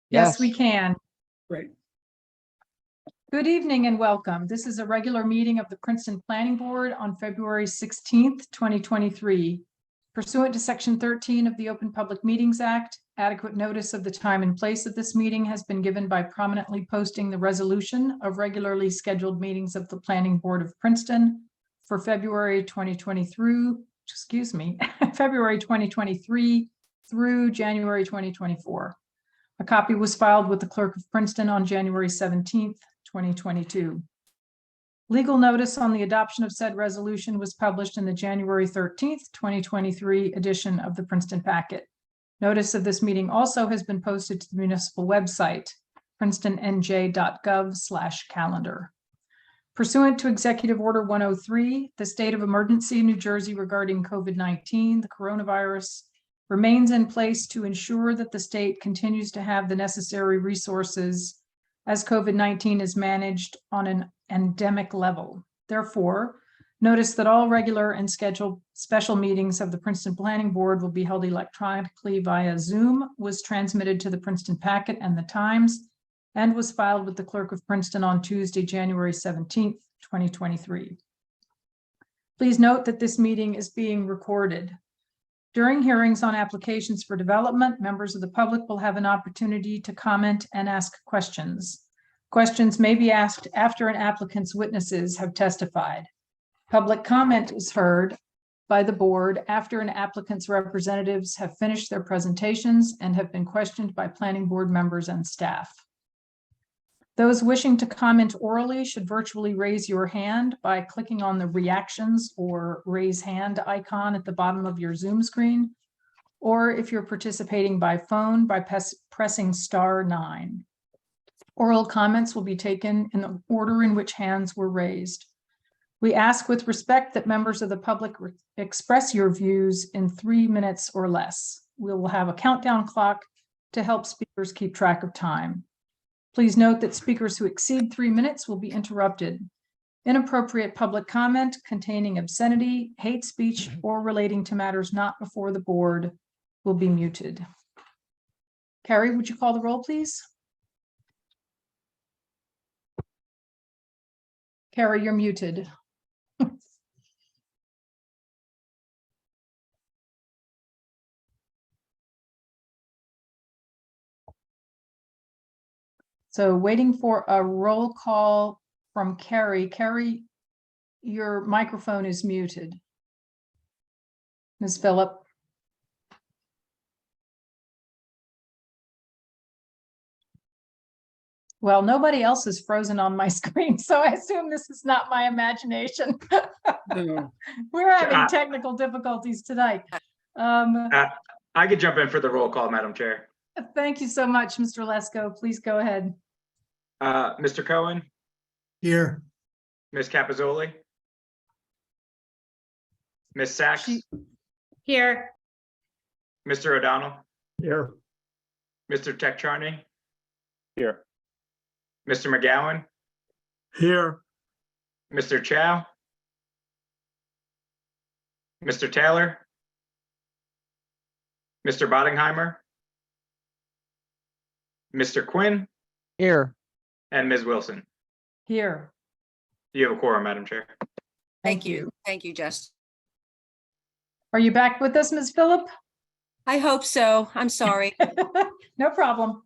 Yes, we can. Great. Good evening and welcome. This is a regular meeting of the Princeton Planning Board on February 16th, 2023. Pursuant to Section 13 of the Open Public Meetings Act, adequate notice of the time and place of this meeting has been given by prominently posting the resolution of regularly scheduled meetings of the Planning Board of Princeton for February 2023 through January 2024. A copy was filed with the Clerk of Princeton on January 17th, 2022. Legal notice on the adoption of said resolution was published in the January 13th, 2023 edition of the Princeton Packet. Notice of this meeting also has been posted to the municipal website, princetonnj.gov/calendar. Pursuant to Executive Order 103, the state of emergency in New Jersey regarding COVID-19, the coronavirus, remains in place to ensure that the state continues to have the necessary resources as COVID-19 is managed on an endemic level. Therefore, notice that all regular and scheduled special meetings of the Princeton Planning Board will be held electronically via Zoom, was transmitted to the Princeton Packet and the Times, and was filed with the Clerk of Princeton on Tuesday, January 17th, 2023. Please note that this meeting is being recorded. During hearings on applications for development, members of the public will have an opportunity to comment and ask questions. Questions may be asked after an applicant's witnesses have testified. Public comment is heard by the board after an applicant's representatives have finished their presentations and have been questioned by planning board members and staff. Those wishing to comment orally should virtually raise your hand by clicking on the reactions or raise hand icon at the bottom of your Zoom screen, or if you're participating by phone, by pressing *9. Oral comments will be taken in the order in which hands were raised. We ask with respect that members of the public express your views in 3 minutes or less. We will have a countdown clock to help speakers keep track of time. Please note that speakers who exceed 3 minutes will be interrupted. Inappropriate public comment containing obscenity, hate speech, or relating to matters not before the board will be muted. Carrie, would you call the roll, please? Carrie, you're muted. So waiting for a roll call from Carrie. Carrie, your microphone is muted. Ms. Phillip. Well, nobody else is frozen on my screen, so I assume this is not my imagination. No. We're having technical difficulties tonight. I could jump in for the roll call, Madam Chair. Thank you so much, Mr. Lesko. Please go ahead. Mr. Cohen, Here. Ms. Capizzoli, Ms. Sachs, Here. Mr. O'Donnell, Here. Mr. Tekcharny, Here. Mr. McGowan, Here. Mr. Chow, Mr. Taylor, Mr. Boddingheimer, Mr. Quinn, Here. and Ms. Wilson. Here. You have a quorum, Madam Chair. Thank you. Thank you, Jess. Are you back with us, Ms. Phillip? I hope so. I'm sorry. No problem.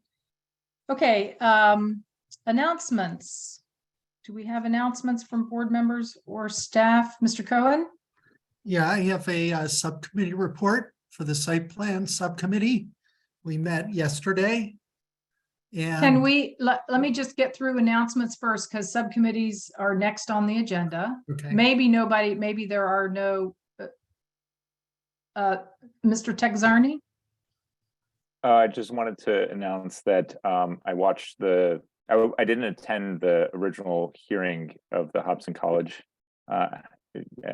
Okay, announcements. Do we have announcements from board members or staff? Mr. Cohen? Yeah, I have a subcommittee report for the site plan subcommittee. We met yesterday. Can And we, let me just get through announcements first because subcommittees are next on the agenda. okay. Maybe there are no, Mr. Tekczarny? I just wanted to announce that I watched I didn't attend the original hearing of the Hobson College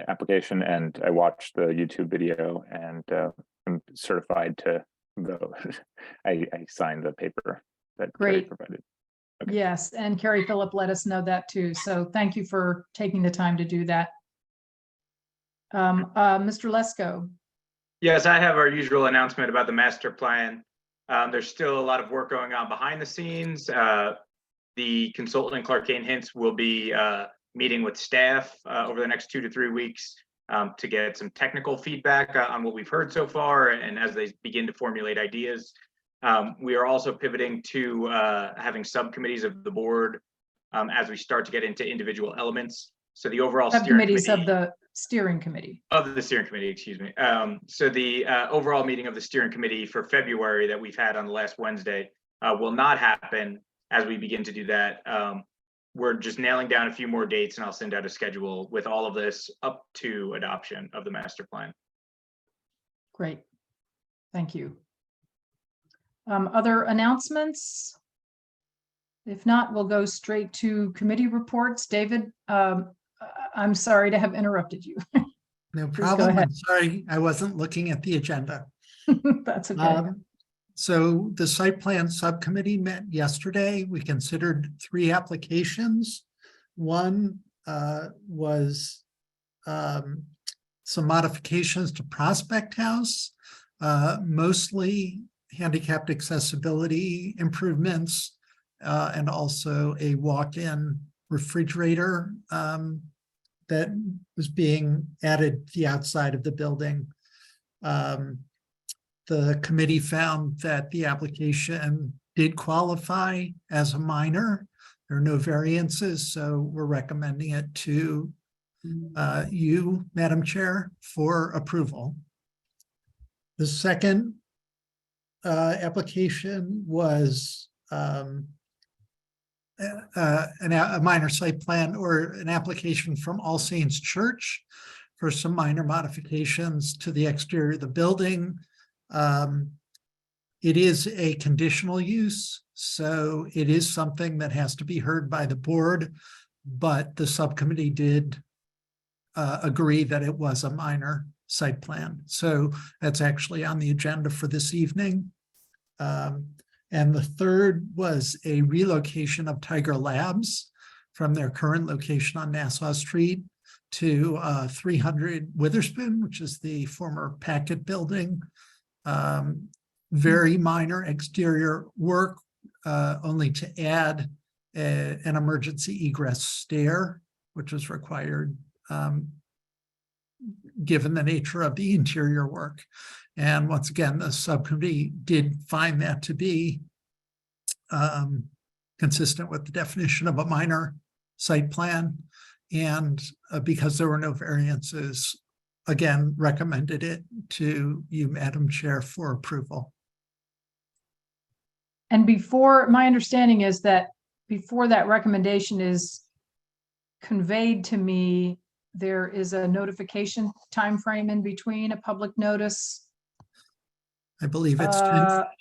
application, and I watched the YouTube video, and I'm certified to vote. I signed the paper that Carrie Great. provided. Yes, and Carrie Phillip let us know that too. So thank you for taking the time to do that. Mr. Lesko? Yes, I have our usual announcement about the master plan. There's still a lot of work going on behind the scenes. The consultant, Clark Kane Hints, will be meeting with staff over the next 2 to 3 weeks to get some technical feedback on what we've heard so far, and as they begin to formulate ideas. We are also pivoting to having subcommittees of the board as we start to get into individual elements. So the overall steering Subcommittees committee of the steering committee. of the steering committee, excuse me. So the overall meeting of the steering committee for February that we've had on the last Wednesday will not happen as we begin to do that. We're just nailing down a few more dates, and I'll send out a schedule with all of this up to adoption of the master plan. Great. Thank you. Other announcements? If not, we'll go straight to committee reports. David, I'm sorry to have interrupted you. No Please go problem. ahead. I'm sorry, I wasn't looking at the agenda. That's okay. So the site plan subcommittee met yesterday. We considered 3 applications. One was some modifications to Prospect House, mostly handicapped accessibility improvements, and also a walk-in refrigerator that was being added to the outside of the building. The committee found that the application did qualify as a minor. There are no variances, so we're recommending it to you, Madam Chair, for approval. The second application was a minor site plan or an application from All Saints Church for some minor modifications to the exterior of the building. It is a conditional use, so it is something that has to be heard by the board, but the subcommittee did agree that it was a minor site plan. So that's actually on the agenda for this evening. And the third was a relocation of Tiger Labs from their current location on Nassau Street to 300 Witherspoon, which is the former Packet building. Very minor exterior work, only to add an emergency egress stair, which was required given the nature of the interior work. And once again, the subcommittee did find that to be consistent with the definition of a minor site plan. And because there were no variances, again, recommended it to you, Madam Chair, for approval. And before, my understanding is that before that recommendation is conveyed to me, there is a notification timeframe in between, a public notice. I believe it's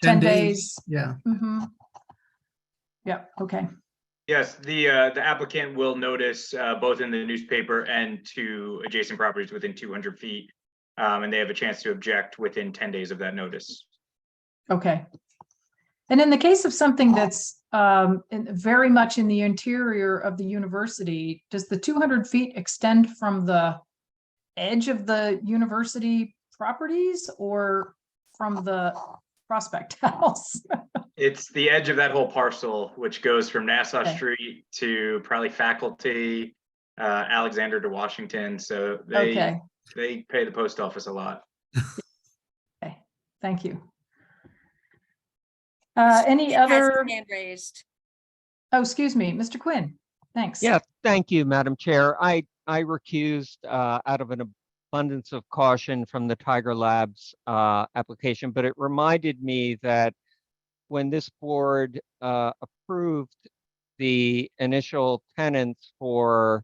10 days. Yeah. Mhm. Yeah, okay. Yes, the applicant will notice both in the newspaper and to adjacent properties within 200 feet. And they have a chance to object within 10 days of that notice. Okay. And in the case of something that's very much in the interior of the university, does the 200 feet extend from the edge of the university properties or from the Prospect House? It's the edge of that whole parcel, which goes from Nassau Okay. Street to probably Faculty, Alexander to Washington. So they pay the post office a lot. Okay, thank you. Any Has his other, hand raised. oh, excuse me, Mr. Quinn, thanks. Yeah, thank you, Madam Chair. I recused out of an abundance of caution from the Tiger Labs application, but it reminded me that when this board approved the initial tenants for,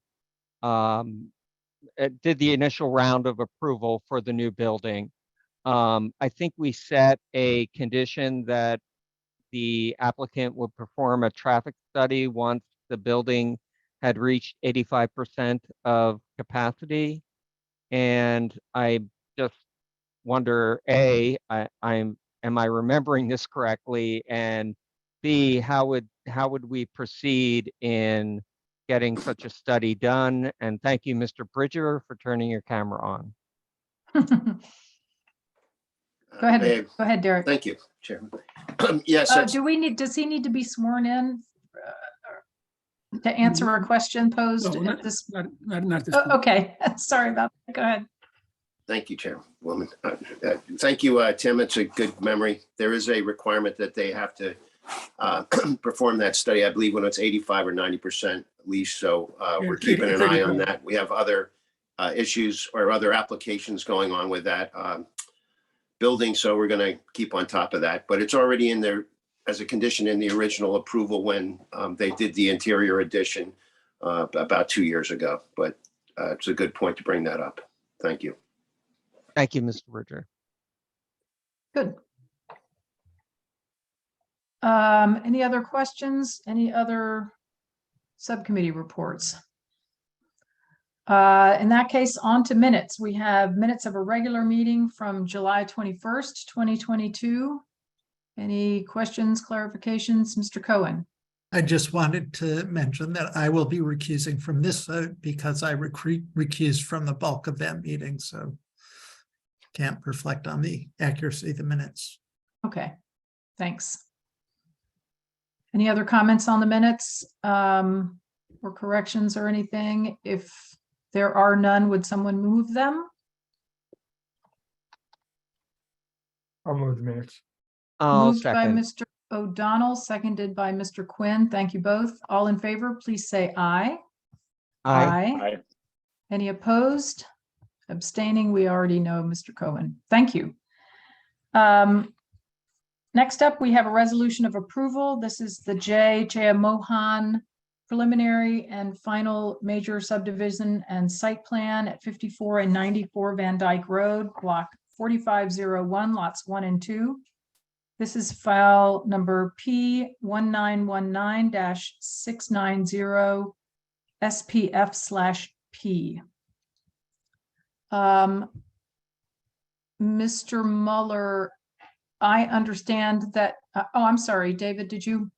did the initial round of approval for the new building, I think we set a condition that the applicant would perform a traffic study once the building had reached 85% of capacity. And I just wonder, A, am I remembering this correctly? And B, how would we proceed in getting such a study done? And thank you, Mr. Bridger, for turning your camera on. Go ahead, May I- go ahead, Derek. Thank you, Chairman. Yes, that's- Does he need to be sworn in to answer a question posed No, at this? not this. Oh, point. okay, sorry about that. Go ahead. thank you, Chairwoman. Thank you, Tim. It's a good memory. There is a requirement that they have to perform that study, I believe, when it's 85 or 90% at least. So we're it's keeping an eye on 85. that. We have other issues or other applications going on with that building. So we're going to keep on top of that. But it's already in there as a condition in the original approval when they did the interior addition about 2 years ago. But it's a good point to bring that up. Thank you. Thank you, Mr. Bridger. Good. Any other questions? Any other subcommittee reports? In that case, on to minutes. We have minutes of a regular meeting from July 21st, 2022. Any questions, clarifications? Mr. Cohen? I just wanted to mention that I will be recusing from this vote because I recused from the bulk of that meeting, so can't reflect on the accuracy of the minutes. Okay, thanks. Any other comments on the minutes or corrections or anything? If there are none, would someone move them? I'll move the minutes. I'll Moved by second. Mr. O'Donnell, seconded by Mr. Quinn. Thank you both. All in favor, please say aye. Aye. Aye. Any opposed? Abstaining? We already know Mr. Cohen. Thank you. Next up, we have a resolution of approval. This is the J. Mohan preliminary and final major subdivision and site plan at 54 and 94 Van Dyke Road, block 4501, lots 1 and 2. This is file number P1919-690 SPF/P. Mr. Mueller, I understand that, oh, I'm sorry, David, did you?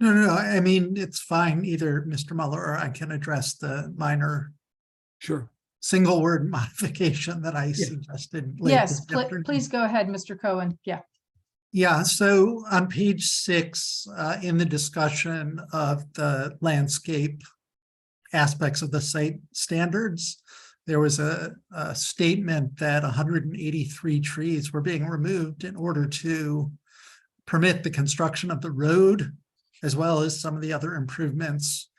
No, I mean, it's fine. Either Mr. Mueller or I can address the minor Sure. single word modification that I suggested. late Yes, this afternoon. please go ahead, Mr. Cohen. Yeah. Yeah, so on page 6, in the discussion of the landscape aspects of the site standards, there was a statement that 183 trees were being removed in order to permit the construction of the road, as well as some of the other improvements.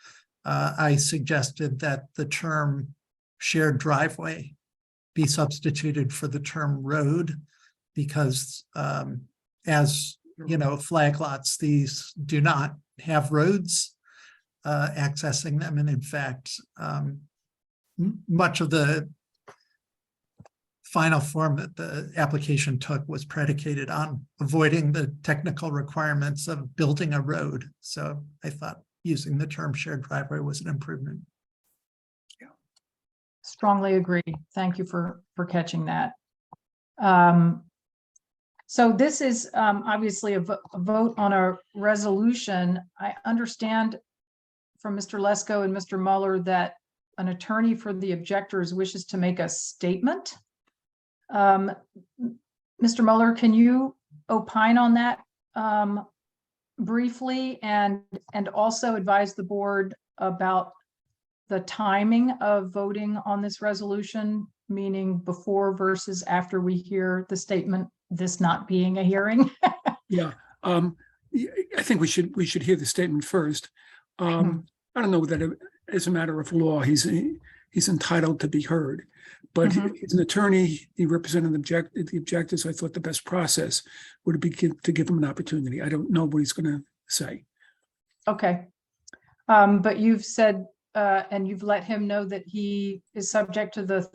I suggested that the term shared driveway be substituted for the term road, because as you know, flag lots, these do not have roads accessing them. And in fact, much of the final form that the application took was predicated on avoiding the technical requirements of building a road. So I thought using the term shared driveway was an improvement. Strongly agree. Thank you for catching that. So this is obviously a vote on a resolution. I understand from Mr. Lesko and Mr. Mueller that an attorney for the objectors wishes to make a statement. Mr. Mueller, can you opine on that briefly and also advise the board about the timing of voting on this resolution, meaning before versus after we hear the statement, this not being a hearing? Yeah. I think we should hear the statement first. I don't know that as a matter of law, he's entitled to be heard, but he's an attorney. He represented the objectors. I thought the best process would be to give him an opportunity. I don't know what he's going to say. Okay. But you've said, and you've let him know that he is subject to the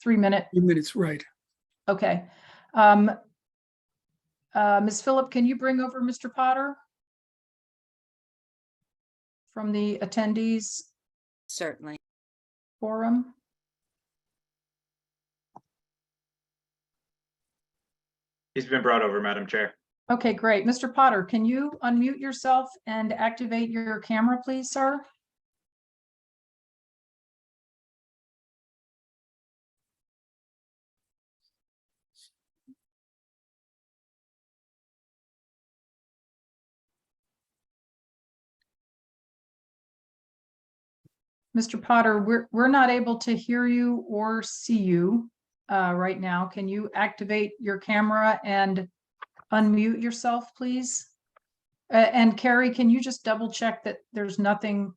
3-minute. 2 minutes, right? Okay. Ms. Phillip, can you bring over Mr. Potter from the attendees Certainly. forum? He's been brought over, Madam Chair. Okay, great. Mr. Potter, can you unmute yourself and activate your camera, please, sir? Mr. Potter, we're not able to hear you or see you right now. Can you activate your camera and unmute yourself, please? And Carrie, can you just double check that there's nothing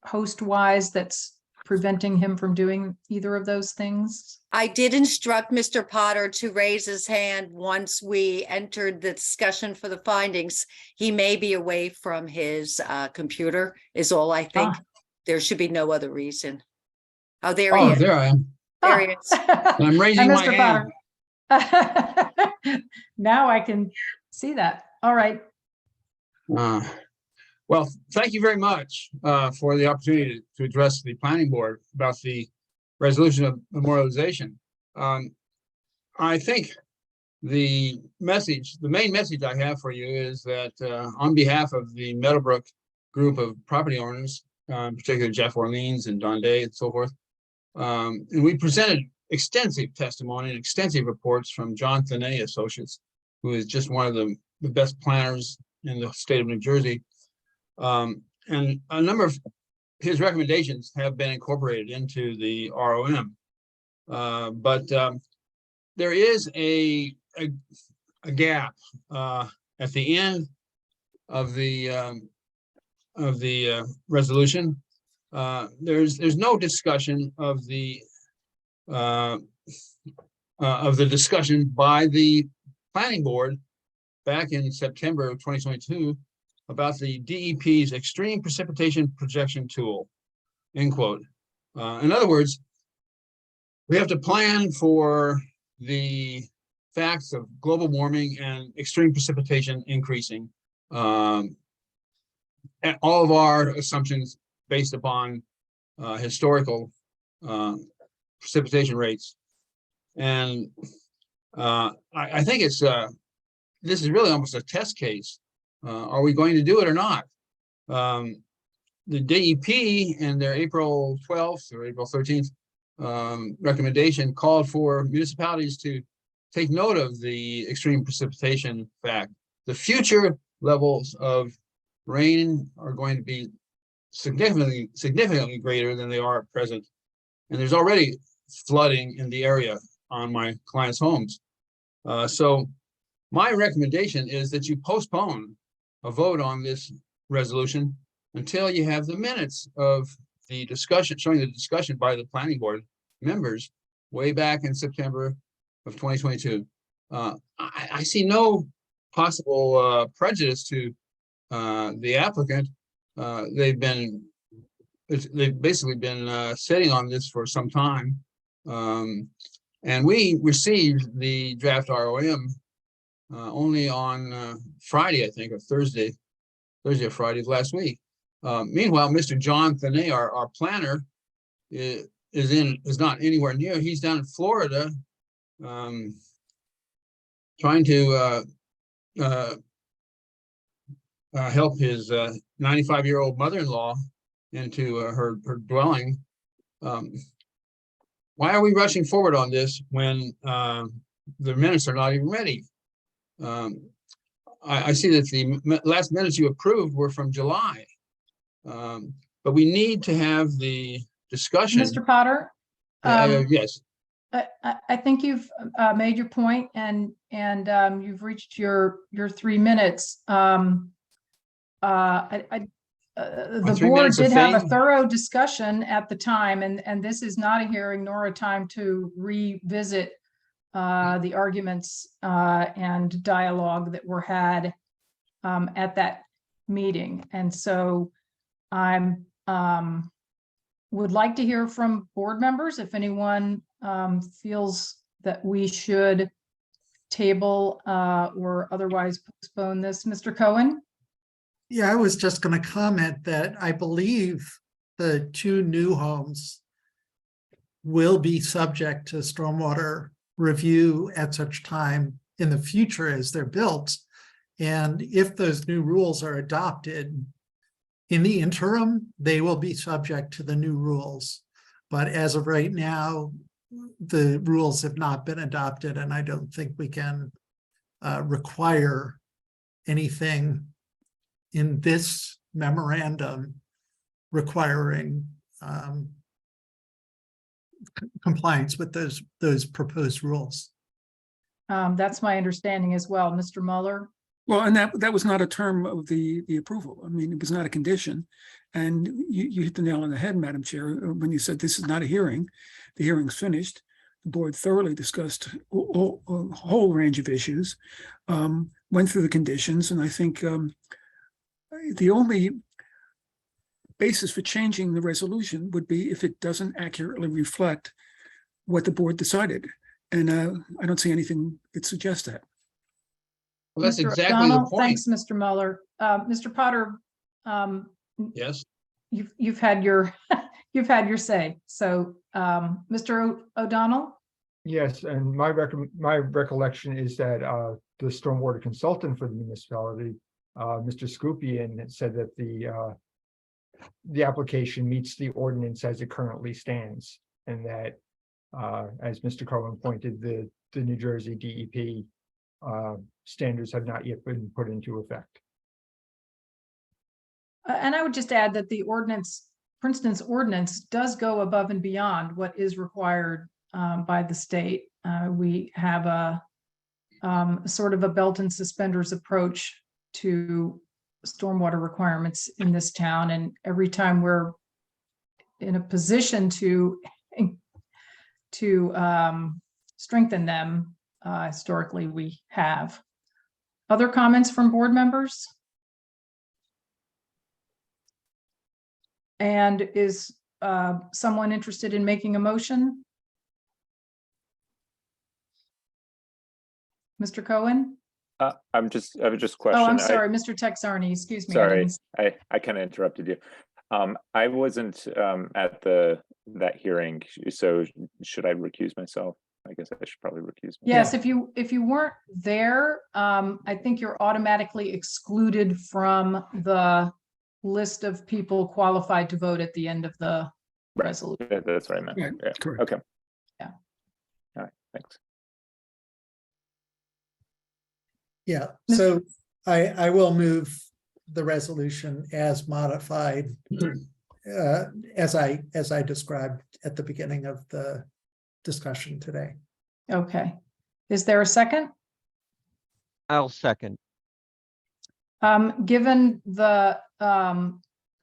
host-wise that's preventing him from doing either of those things? I did instruct Mr. Potter to raise his hand once we entered the discussion for the findings. He may be away from his computer is all I think. Ah. There should be no other reason. Oh, there he Oh, is. there I am. There he is. I'm raising Hi, my Mr. hand. Potter. Now I can see that. All right. Well, thank you very much for the opportunity to address the planning board about the resolution of memorialization. I think the main message I have for you is that on behalf of the Meadowbrook group of property owners, particularly Jeff Orleans and Don Day and so forth, and we presented extensive testimony and extensive reports from John Thanet Associates, who is just one of the best planners in the state of New Jersey. And a number of his recommendations have been incorporated into the ROM. But there is a gap at the end of the resolution. There's no discussion of the discussion by the planning board back in September of 2022 about the DEP's extreme precipitation projection tool, end quote. In other words, we have to plan for the facts of global warming and extreme precipitation increasing. And all of our assumptions based upon historical precipitation rates. And I think it's this is really almost a test case. Are we going to do it or not? The DEP and their April 12th or April 13th recommendation called for municipalities to take note of the extreme precipitation fact. The future levels of rain are going to be significantly greater than they are at present. And there's already flooding in the area on my clients' homes. So my recommendation is that you postpone a vote on this resolution until you have the minutes of the discussion, showing the discussion by the planning board members way back in September of 2022. I see no possible prejudice to the applicant. They've basically been sitting on this for some time. And we received the draft ROM only on Friday, I think, or Thursday or Friday of last week. Meanwhile, Mr. John Thanet, our planner, is not anywhere near. He's down in Florida, trying to help his 95-year-old mother-in-law into her dwelling. Why are we rushing forward on this when the minutes are not even ready? I see that the last minutes you approved were from July, but we need to have the discussion. Mr. Potter? Yes. I think you've made your point and you've reached your 3 minutes. The 3 board minutes of did have a fame? thorough discussion at the time, and this is not a hearing nor a time to revisit the arguments and dialogue that were had at that meeting. And so I'm would like to hear from board members if anyone feels that we should table or otherwise postpone this. Mr. Cohen? Yeah, I was just going to comment that I believe the 2 new homes will be subject to stormwater review at such time in the future as they're built. And if those new rules are adopted, in the interim, they will be subject to the new rules. But as of right now, the rules have not been adopted, and I don't think we can require anything in this memorandum requiring compliance with those proposed rules. That's my understanding as well. Mr. Mueller? Well, and that was not a term of the approval. I mean, it was not a condition. And you hit the nail on the head, Madam Chair, when you said this is not a hearing. The hearing's finished. The board thoroughly discussed a whole range of issues, went through the conditions, and I think the only basis for changing the resolution would be if it doesn't accurately reflect what the board decided. And I don't see anything that suggests that. Well, that's Mr. exactly the O'Donnell? point. Thanks, Mr. Mueller. Mr. Potter, Yes. you've had your you've had your say. So, Mr. O'Donnell? Yes, and my recollection is that the stormwater consultant for the municipality, Mr. Scoopian, said that the application meets the ordinance as it currently stands, and that as Mr. Cohen pointed, the New Jersey DEP standards have not yet been put into effect. And I would just add that the ordinance, Princeton's ordinance, does go above and beyond what is required by the state. We have a sort of a belt and suspenders approach to stormwater requirements in this town, and every time we're in a position to strengthen them, historically we have. Other comments from board members? And is someone interested in making a motion? Mr. Cohen? I have just a question. Oh, I'm sorry, Mr. Texarney, excuse me. I Sorry, didn't- I kind of interrupted you. I wasn't at that hearing, so should I recuse myself? I guess I should probably recuse myself. Yes, if you weren't there, I think you're automatically excluded from the list of people qualified to vote at the end of the Right. resolution. That's what I meant. Right, Yeah. correct. Okay. Yeah. All right, thanks. Yeah, so I will move the resolution as modified, as I described at the beginning of the discussion today. Okay. Is there a second? I'll second. Given the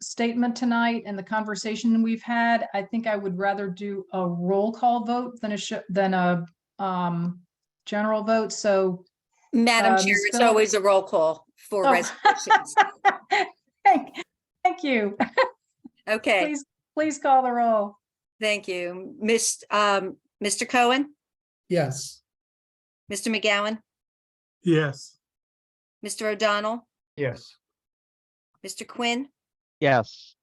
statement tonight and the conversation we've had, I think I would rather do a roll call vote than a general vote. So Madam Chair, Ms. it's Phil- always a roll call for Oh. resolutions. Thank you. Okay, Please call the roll. thank you. Mr. Cohen, Yes. Mr. McGowan, Yes. Mr. O'Donnell, Yes. Mr. Quinn, Yes.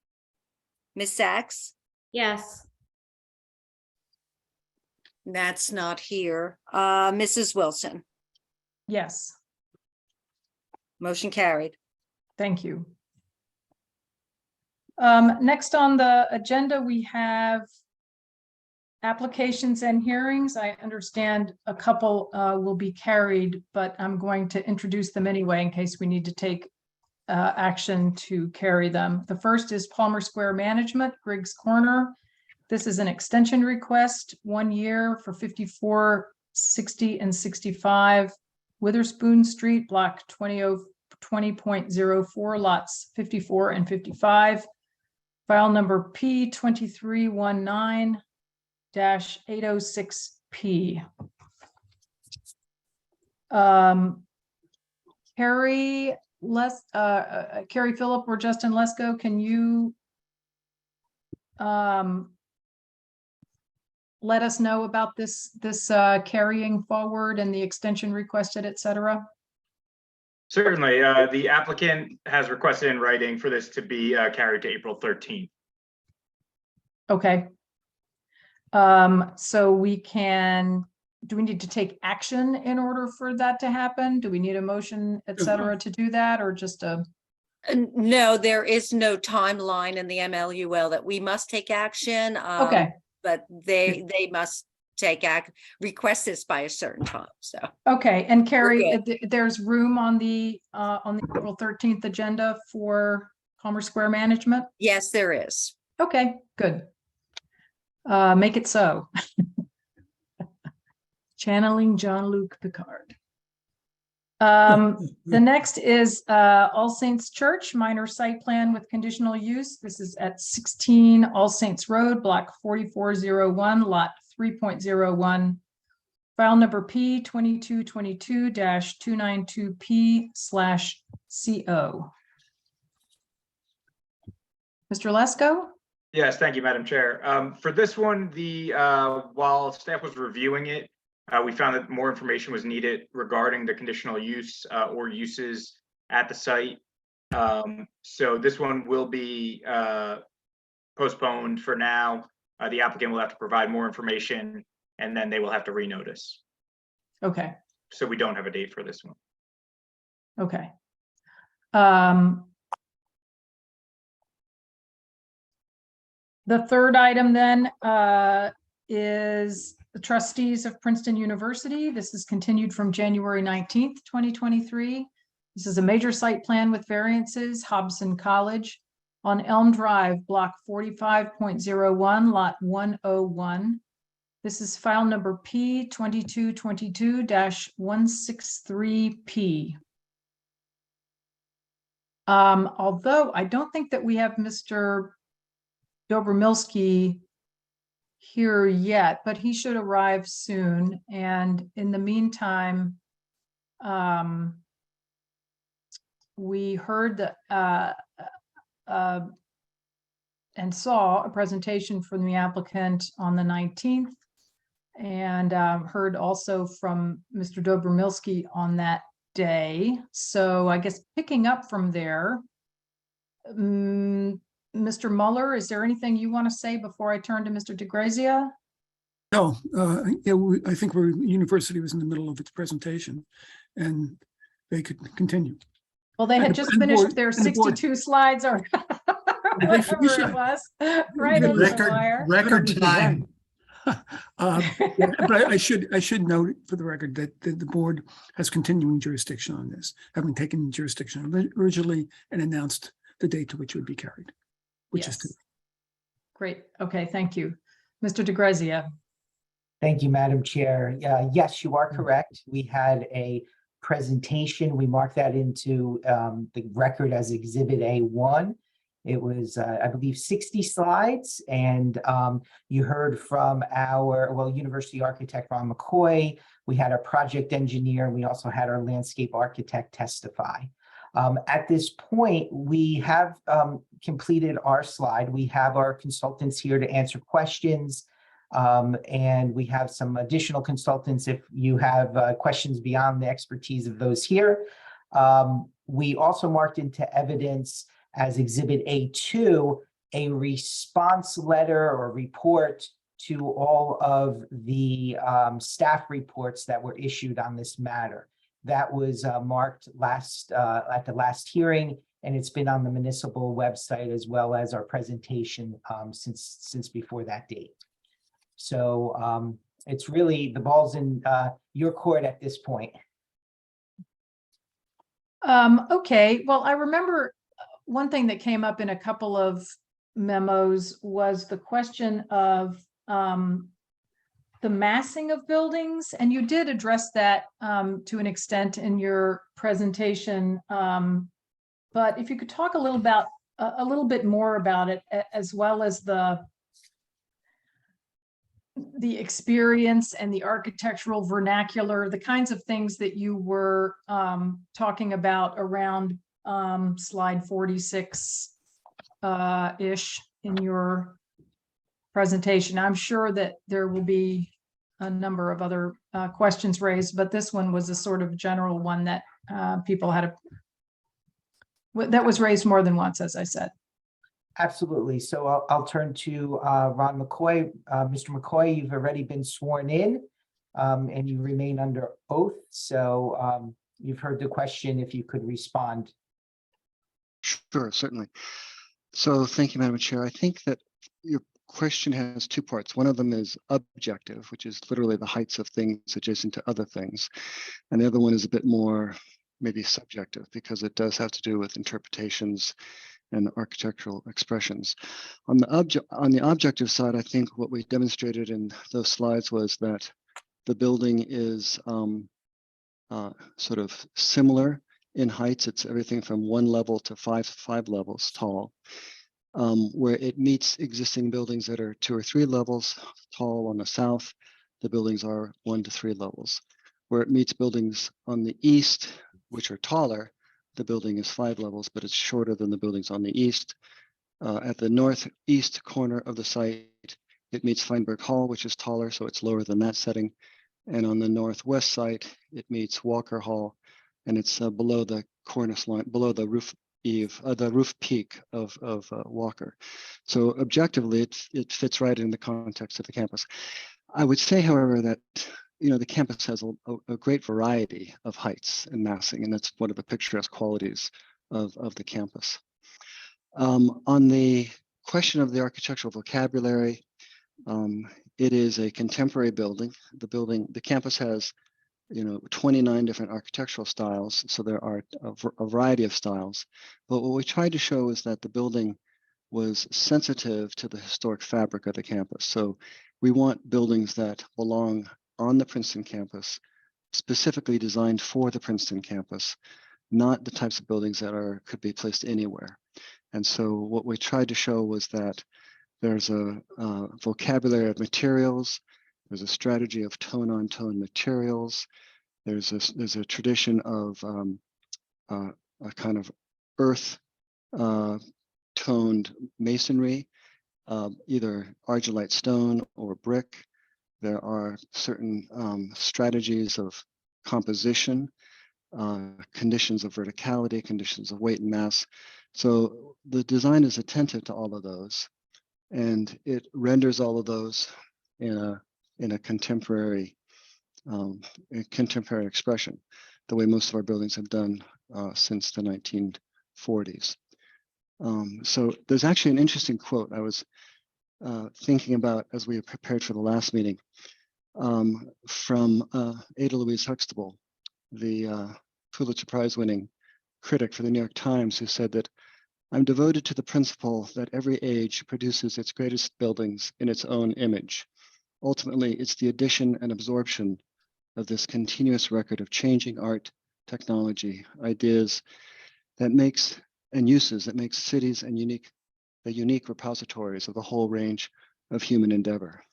Ms. Sachs. Yes. That's not here. Mrs. Wilson, Yes, motion carried. thank you. Next on the agenda, we have applications and hearings. I understand a couple will be carried, but I'm going to introduce them anyway in case we need to take action to carry them. The first is Palmer Square Management, Griggs Corner. This is an extension request, 1 year for 54, 60, and 65 Witherspoon Street, block 20.04, lots 54 and 55. File number P2319-806P. Carrie Phillip or Justin Lesko, can you let us know about this carrying forward and the extension requested, et cetera? Certainly, the applicant has requested in writing for this to be carried to April 13th. Okay. So do we need to take action in order for that to happen? Do we need a motion, et cetera, to do that, or just a? No, there is no timeline in the MLUL that we must take action. Okay, But they must request this by a certain time, so. okay. And Carrie, good. there's room on the April 13th agenda for Palmer Square Management? Yes, there is. Okay, good. Make it so. Channeling Jean-Luc Picard. The next is All Saints Church, minor site plan with conditional use. This is at 16 All Saints Road, block 4401, lot 3.01. File number P 2222-292P/CO. Mr. Lesko? Yes, thank you, Madam Chair. For this one, while staff was reviewing it, we found that more information was needed regarding the conditional use or uses at the site. So this one will be postponed for now. The applicant will have to provide more information, and then they will have to renotice. Okay, So we don't have a date for this one. okay. The third item then is the trustees of Princeton University. This is continued from January 19th, 2023. This is a major site plan with variances, Hobson College on Elm Drive, block 45.01, lot 101. This is file number P 2222-163P. Although I don't think that we have Mr. Dobromilski here yet, but he should arrive soon. And in the meantime, we heard that and saw a presentation from the applicant on the 19th, and heard also from Mr. Dobromilski on that day. So I guess picking up from there, Mr. Muller, is there anything you want to say before I turn to Mr. DeGrazia? No, yeah, I think the university was in the middle of its presentation and they could continue. Well, they had And- just and the finished board- their and the board- 62 slides or they whatever finish it it? was, right over the wire. Record time. But I should note for the record that the board has continuing jurisdiction on this, having taken jurisdiction originally and announced the date to which it would be carried, which is Yes. today. Great. Okay, thank you. Mr. DeGrazia. Thank you, Madam Chair. Yes, you are correct. We had a presentation. We marked that into the record as Exhibit A1. It was, I believe, 60 slides, and you heard from our, university architect, Ron McCoy. We had our project engineer. We also had our landscape architect testify. At this point, we have completed our slide. We have our consultants here to answer questions. And we have some additional consultants if you have questions beyond the expertise of those here. We also marked into evidence as Exhibit A2, a response letter or report to all of the staff reports that were issued on this matter. That was marked at the last hearing, and it's been on the municipal website as well as our presentation since before that date. So it's really, the ball's in your court at this point. Okay, well, I remember one thing that came up in a couple of memos was the question of the massing of buildings, and you did address that to an extent in your presentation. But if you could talk a little bit more about it, as well as the experience and the architectural vernacular, the kinds of things that you were talking about around slide 46 ish in your presentation. I'm sure that there will be a number of other questions raised, but this one was a sort of general one that people had that was raised more than once, as I said. Absolutely. So I'll turn to Ron McCoy. Mr. McCoy, you've already been sworn in and you remain under oath. So you've heard the question, if you could respond. Sure, certainly. So thank you, Madam Chair. I think that your question has two parts. One of them is objective, which is literally the heights of things adjacent to other things. And the other one is a bit more maybe subjective, because it does have to do with interpretations and architectural expressions. On the objective side, I think what we demonstrated in those slides was that the building is sort of similar in heights. It's everything from 1 level to five levels tall, where it meets existing buildings that are 2 or 3 levels tall on the south. The buildings are 1 to 3 levels. Where it meets buildings on the east, which are taller, the building is 5 levels, but it's shorter than the buildings on the east. At the northeast corner of the site, it meets Feinberg Hall, which is taller, so it's lower than that setting. And on the northwest site, it meets Walker Hall, and it's below the cornice line, below the roof eave, the roof peak of Walker. So objectively, it fits right in the context of the campus. I would say, however, that the campus has a great variety of heights and massing, and that's one of the picturesque qualities of the campus. On the question of the architectural vocabulary, it is a contemporary building. The campus has 29 different architectural styles, so there are a variety of styles. But what we tried to show is that the building was sensitive to the historic fabric of the campus. So we want buildings that belong on the Princeton campus, specifically designed for the Princeton campus, not the types of buildings that could be placed anywhere. And so what we tried to show was that there's a vocabulary of materials, there's a strategy of tone-on-tone materials, there's a tradition of a kind of earth toned masonry, either argillite stone or brick. There are certain strategies of composition, conditions of verticality, conditions of weight and mass. So the design is attentive to all of those, and it renders all of those in a contemporary expression, the way most of our buildings have done since the 1940s. So there's actually an interesting quote I was thinking about as we prepared for the last meeting from Ada Louise Huxtable, the Pulitzer Prize winning critic for the New York Times, who said that I'm devoted to the principle that every age produces its greatest buildings in its own image. Ultimately, it's the addition and absorption of this continuous record of changing art, technology, ideas that makes cities and the unique repositories of the whole range of human endeavor.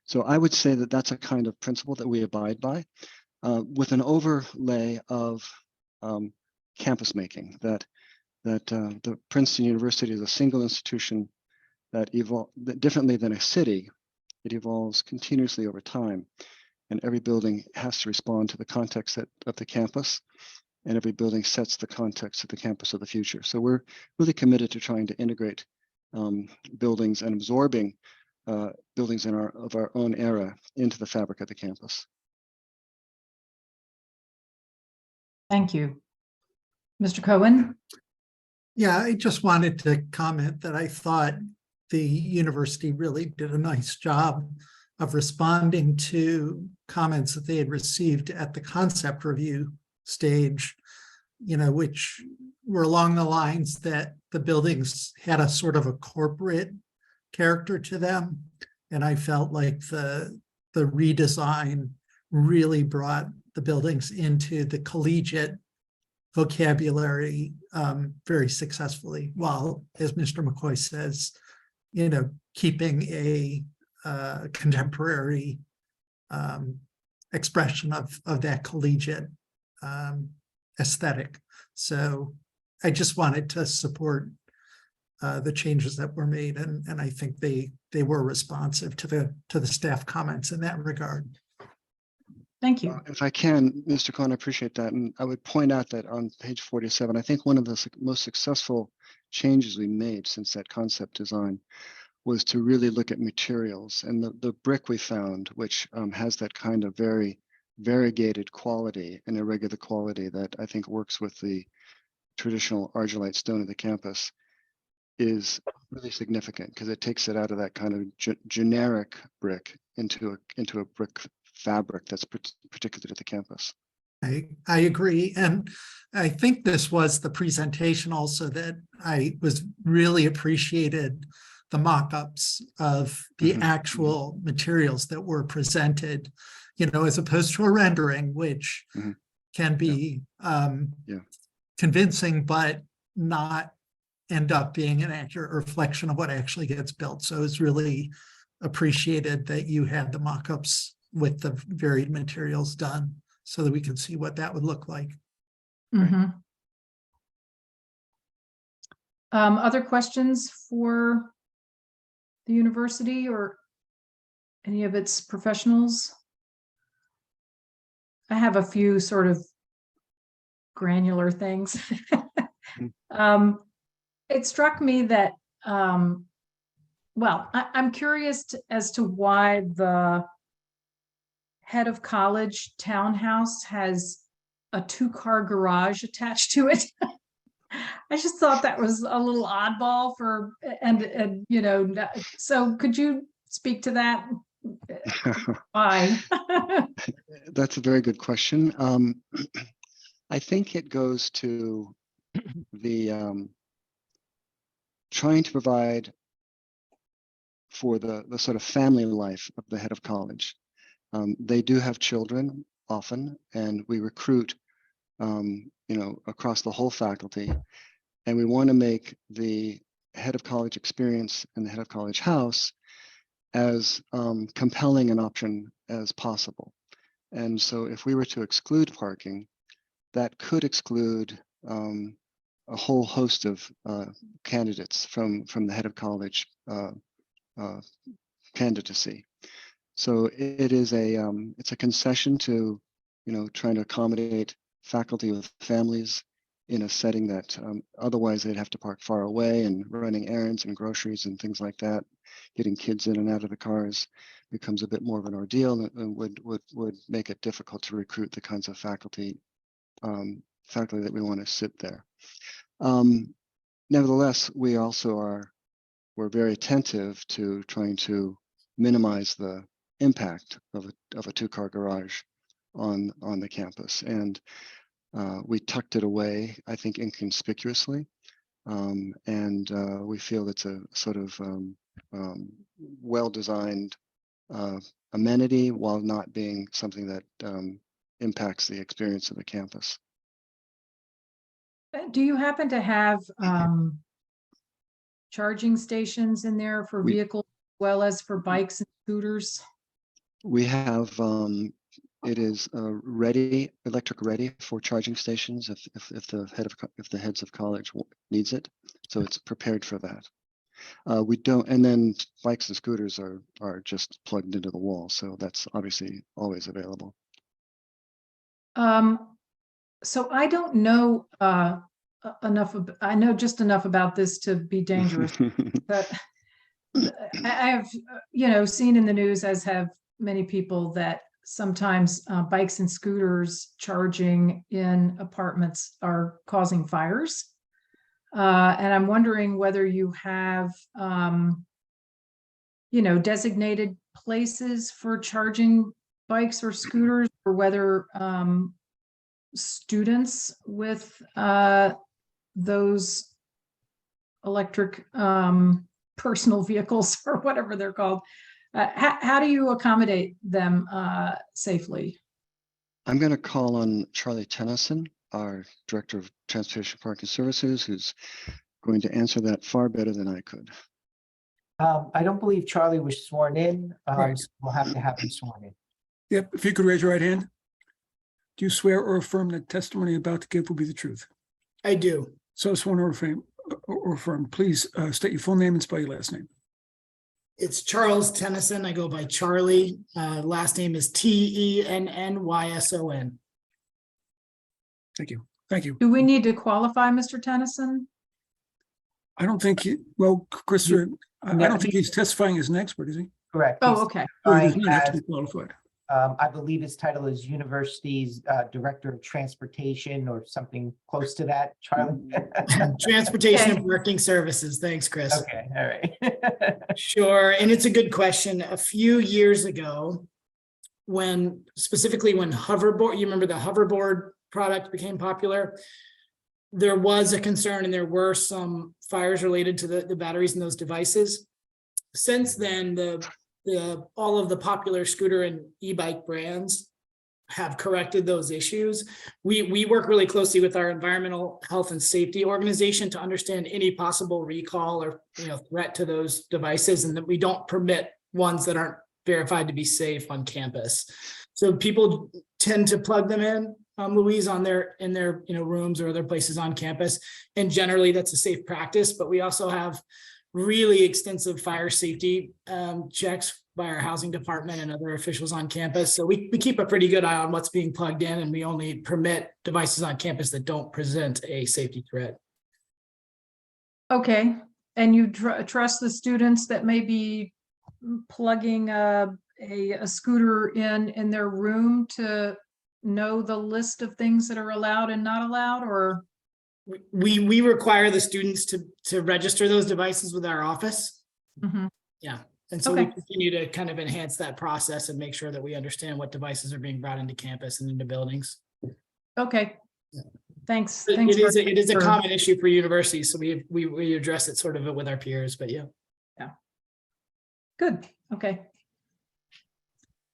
So I would say that that's a kind of principle that we abide by, with an overlay of campus making, that the Princeton University is a single institution that differently than a city. It evolves continuously over time, and every building has to respond to the context of the campus, and every building sets the context of the campus of the future. So we're really committed to trying to integrate buildings and absorbing buildings of our own era into the fabric of the campus. Thank you. Mr. Cohen? Yeah, I just wanted to comment that I thought the university really did a nice job of responding to comments that they had received at the concept review stage, which were along the lines that the buildings had a sort of a corporate character to them. And I felt like the redesign really brought the buildings into the collegiate vocabulary very successfully, while, as Mr. McCoy says, keeping a contemporary expression of that collegiate aesthetic. So I just wanted to support the changes that were made, and I think they were responsive to the staff comments in that regard. Thank you. If I can, Mr. Cohen, I appreciate that. And I would point out that on page 47, I think one of the most successful changes we made since that concept design was to really look at materials. And the brick we found, which has that kind of very variegated quality and irregular quality that I think works with the traditional argillite stone of the campus, is really significant because it takes it out of that kind of generic brick into a brick fabric that's particular to the campus. I agree. And I think this was the presentation also that I was really appreciated the mock-ups of the Mhm. actual materials that were presented, as opposed to a rendering, which Mhm. can be Yeah. convincing, but not end up being an accurate reflection of what actually gets built. So it's really appreciated that you had the mock-ups with the varied materials done so that we can see what that would look like. Mhm. Other questions for the university or any of its professionals? I have a few sort of granular things. It struck me that, well, I'm curious as to why the head of college townhouse has a 2-car garage attached to it. I just thought that was a little oddball for, and so could you speak to that? Why? That's a very good question. I think it goes to the trying to provide for the sort of family life of the head of college. They do have children often, and we recruit, across the whole faculty. And we want to make the head of college experience and the head of college house as compelling an option as possible. And so if we were to exclude parking, that could exclude a whole host of candidates from the head of college candidacy. So it is it's a concession to, trying to accommodate faculty with families in a setting that otherwise they'd have to park far away, and running errands and groceries and things like that. Getting kids in and out of the cars becomes a bit more of an ordeal, and would make it difficult to recruit the kinds of faculty that we want to sit there. Nevertheless, we also we're very attentive to trying to minimize the impact of a 2-car garage on the campus, and we tucked it away, I think, inconspicuously, and we feel it's a sort of well-designed amenity while not being something that impacts the experience of the campus. Do you happen to have charging stations in there for vehicles as well as for bikes and scooters? We have it is electric ready for charging stations if the heads of college needs it. So it's prepared for that. We don't, and then bikes and scooters are just plugged into the wall, so that's obviously always available. So I don't know I know just enough about this to be dangerous, but I have, seen in the news, as have many people, that sometimes bikes and scooters charging in apartments are causing fires. And I'm wondering whether you have, designated places for charging bikes or scooters, or whether students with those electric personal vehicles, or whatever they're called, how do you accommodate them safely? I'm going to call on Charlie Tennyson, our Director of Transportation Parking Services, who's going to answer that far better than I could. I don't believe Charlie was sworn in. Right. So we'll have to have him sworn in. Yep, if you could raise your right hand. Do you swear or affirm that testimony about to give will be the truth? I do. So sworn or affirm. Please state your full name and spell your last name. It's Charles Tennyson. I go by Charlie. Last name is Tennyson. Thank you. Thank you. Do we need to qualify Mr. Tennyson? I don't think Christopher, I don't think he's testifying as an expert, is he? Correct. Oh, He's okay. Or he does testifying not have to as, be qualified. I believe his title is University's Director of Transportation, or something close to that, Charlie. Transportation and Parking Services. Thanks, Chris. Okay, all right. Sure. And it's a good question. A few years ago, specifically when hoverboard, you remember the hoverboard product became popular, there was a concern and there were some fires related to the batteries in those devices. Since then, all of the popular scooter and e-bike brands have corrected those issues. We work really closely with our environmental health and safety organization to understand any possible recall or threat to those devices, and that we don't permit ones that aren't verified to be safe on campus. So people tend to plug them in, Louise, in their rooms or other places on campus, and generally that's a safe practice. But we also have really extensive fire safety checks by our housing department and other officials on campus. So we keep a pretty good eye on what's being plugged in, and we only permit devices on campus that don't present a safety threat. Okay, and you trust the students that may be plugging a scooter in their room to know the list of things that are allowed and not allowed, or? We require the students to register those devices with our office. Mm-hmm. Yeah. And so Okay. we continue to kind of enhance that process and make sure that we understand what devices are being brought into campus and into buildings. Okay. Thanks. It Thanks is a for- common issue for universities, so we address it sort of with our peers, but yeah. Good. Okay.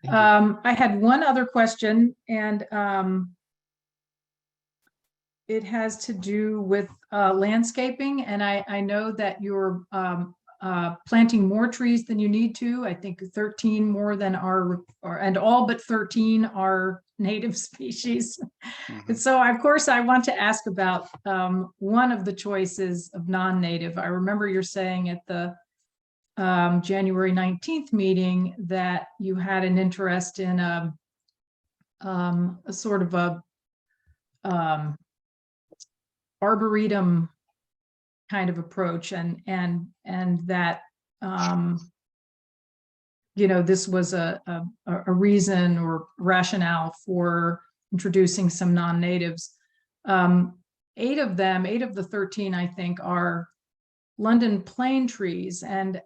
Thank you. I had one other question, and it has to do with landscaping, and I know that you're planting more trees than you need to. I think 13 more than and all but 13 are native species. Mhm. And so of course I want to ask about one of the choices of non-native. I remember you're saying at the January 19th meeting that you had an interest in a sort of a arboretum kind of approach, and that this was a reason or rationale for introducing some non-natives. 8 of the 13, I think, are London plane trees, and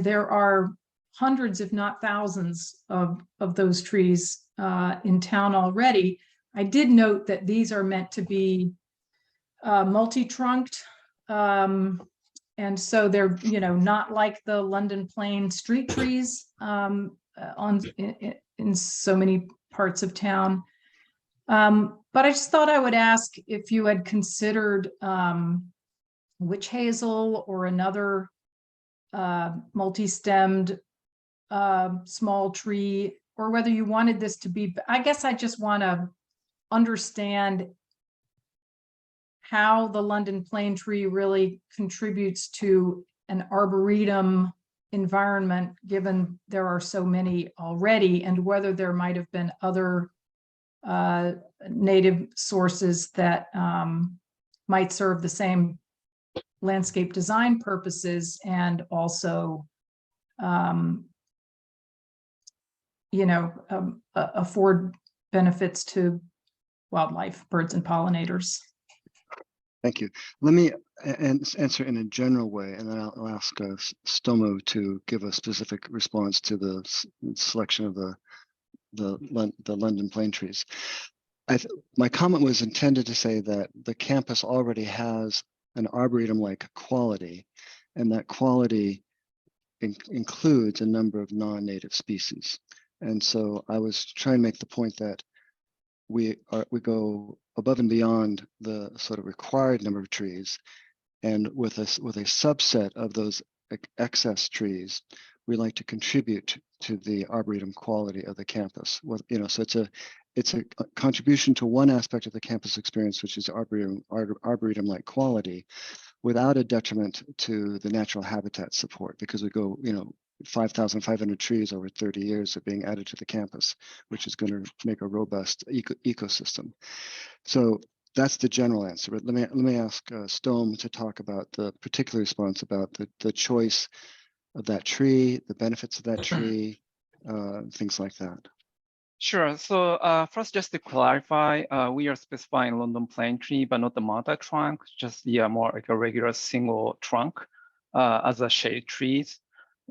there are hundreds, if not thousands, of those trees in town already. I did note that these are meant to be multi-trunked, and so they're not like the London plane street trees in so many parts of town. But I just thought I would ask if you had considered witch hazel or another multi-stemmed small tree, or whether you wanted this to be, I guess I just want to understand how the London plane tree really contributes to an arboretum environment, given there are so many already, and whether there might have been other native sources that might serve the same landscape design purposes and also afford benefits to wildlife, birds and pollinators. Thank you. Let me answer in a general way, and then I'll ask Stomo to give a specific response to the selection of the London plane trees. My comment was intended to say that the campus already has an arboretum-like quality, and that quality includes a number of non-native species. And so I was trying to make the point that we go above and beyond the sort of required number of trees, and with a subset of those excess trees, we like to contribute to the arboretum quality of the campus. So it's a contribution to one aspect of the campus experience, which is arboretum-like quality, without a detriment to the natural habitat support, because we go 5,500 trees over 30 years are being added to the campus, which is going to make a robust ecosystem. So that's the general answer. But let me ask Stome to talk about the particular response about the choice of that tree, the benefits of that tree, things like that. Sure. So first, just to clarify, we are specifying London plane tree, but not the multi-trunk, just more like a regular single trunk as a shade trees.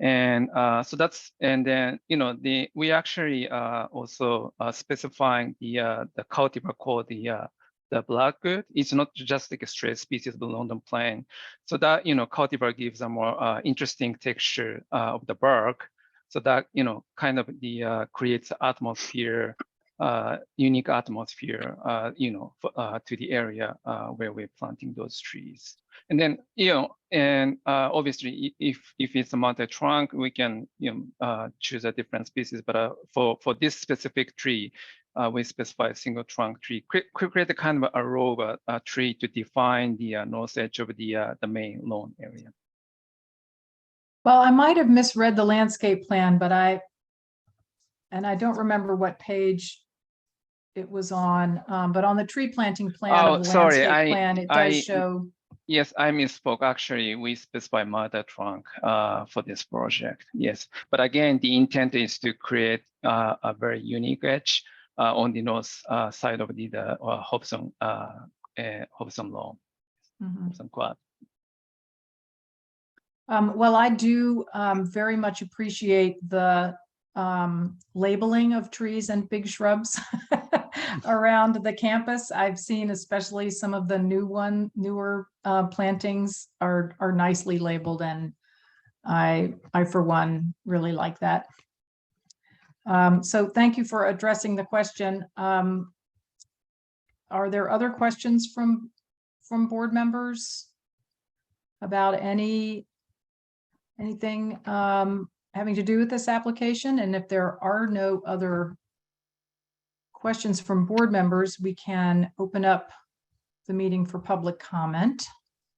And so that's, and then, you know, we actually also specifying the cultivar called the Blackwood. It's not just like a straight species of the London plane. So that, you know, cultivar gives a more interesting texture of the bark. So that, you know, kind of creates atmosphere, unique atmosphere, you know, to the area where we're planting those trees. And then, you know, and obviously, if it's a multi-trunk, we can, you know, choose a different species. But for this specific tree, we specify a single trunk tree. Create a kind of a row of a tree to define the north edge of the main lawn area. Well, I might have misread the landscape plan, but I don't remember what page it was on, but on the tree planting plan of the landscape plan, it does show. Yes, I misspoke. Actually, we specify mother trunk for this project. Yes, but again, the intent is to create a very unique edge on the north side of the Hobson lawn, Hobson Quad. Well, I do very much appreciate the labeling of trees and big shrubs around the campus. I've seen especially some of the newer plantings are nicely labeled, and I for one really like that. So thank you for addressing the question. Are there other questions from board members about anything having to do with this application? And if there are no other questions from board members, we can open up the meeting for public comment.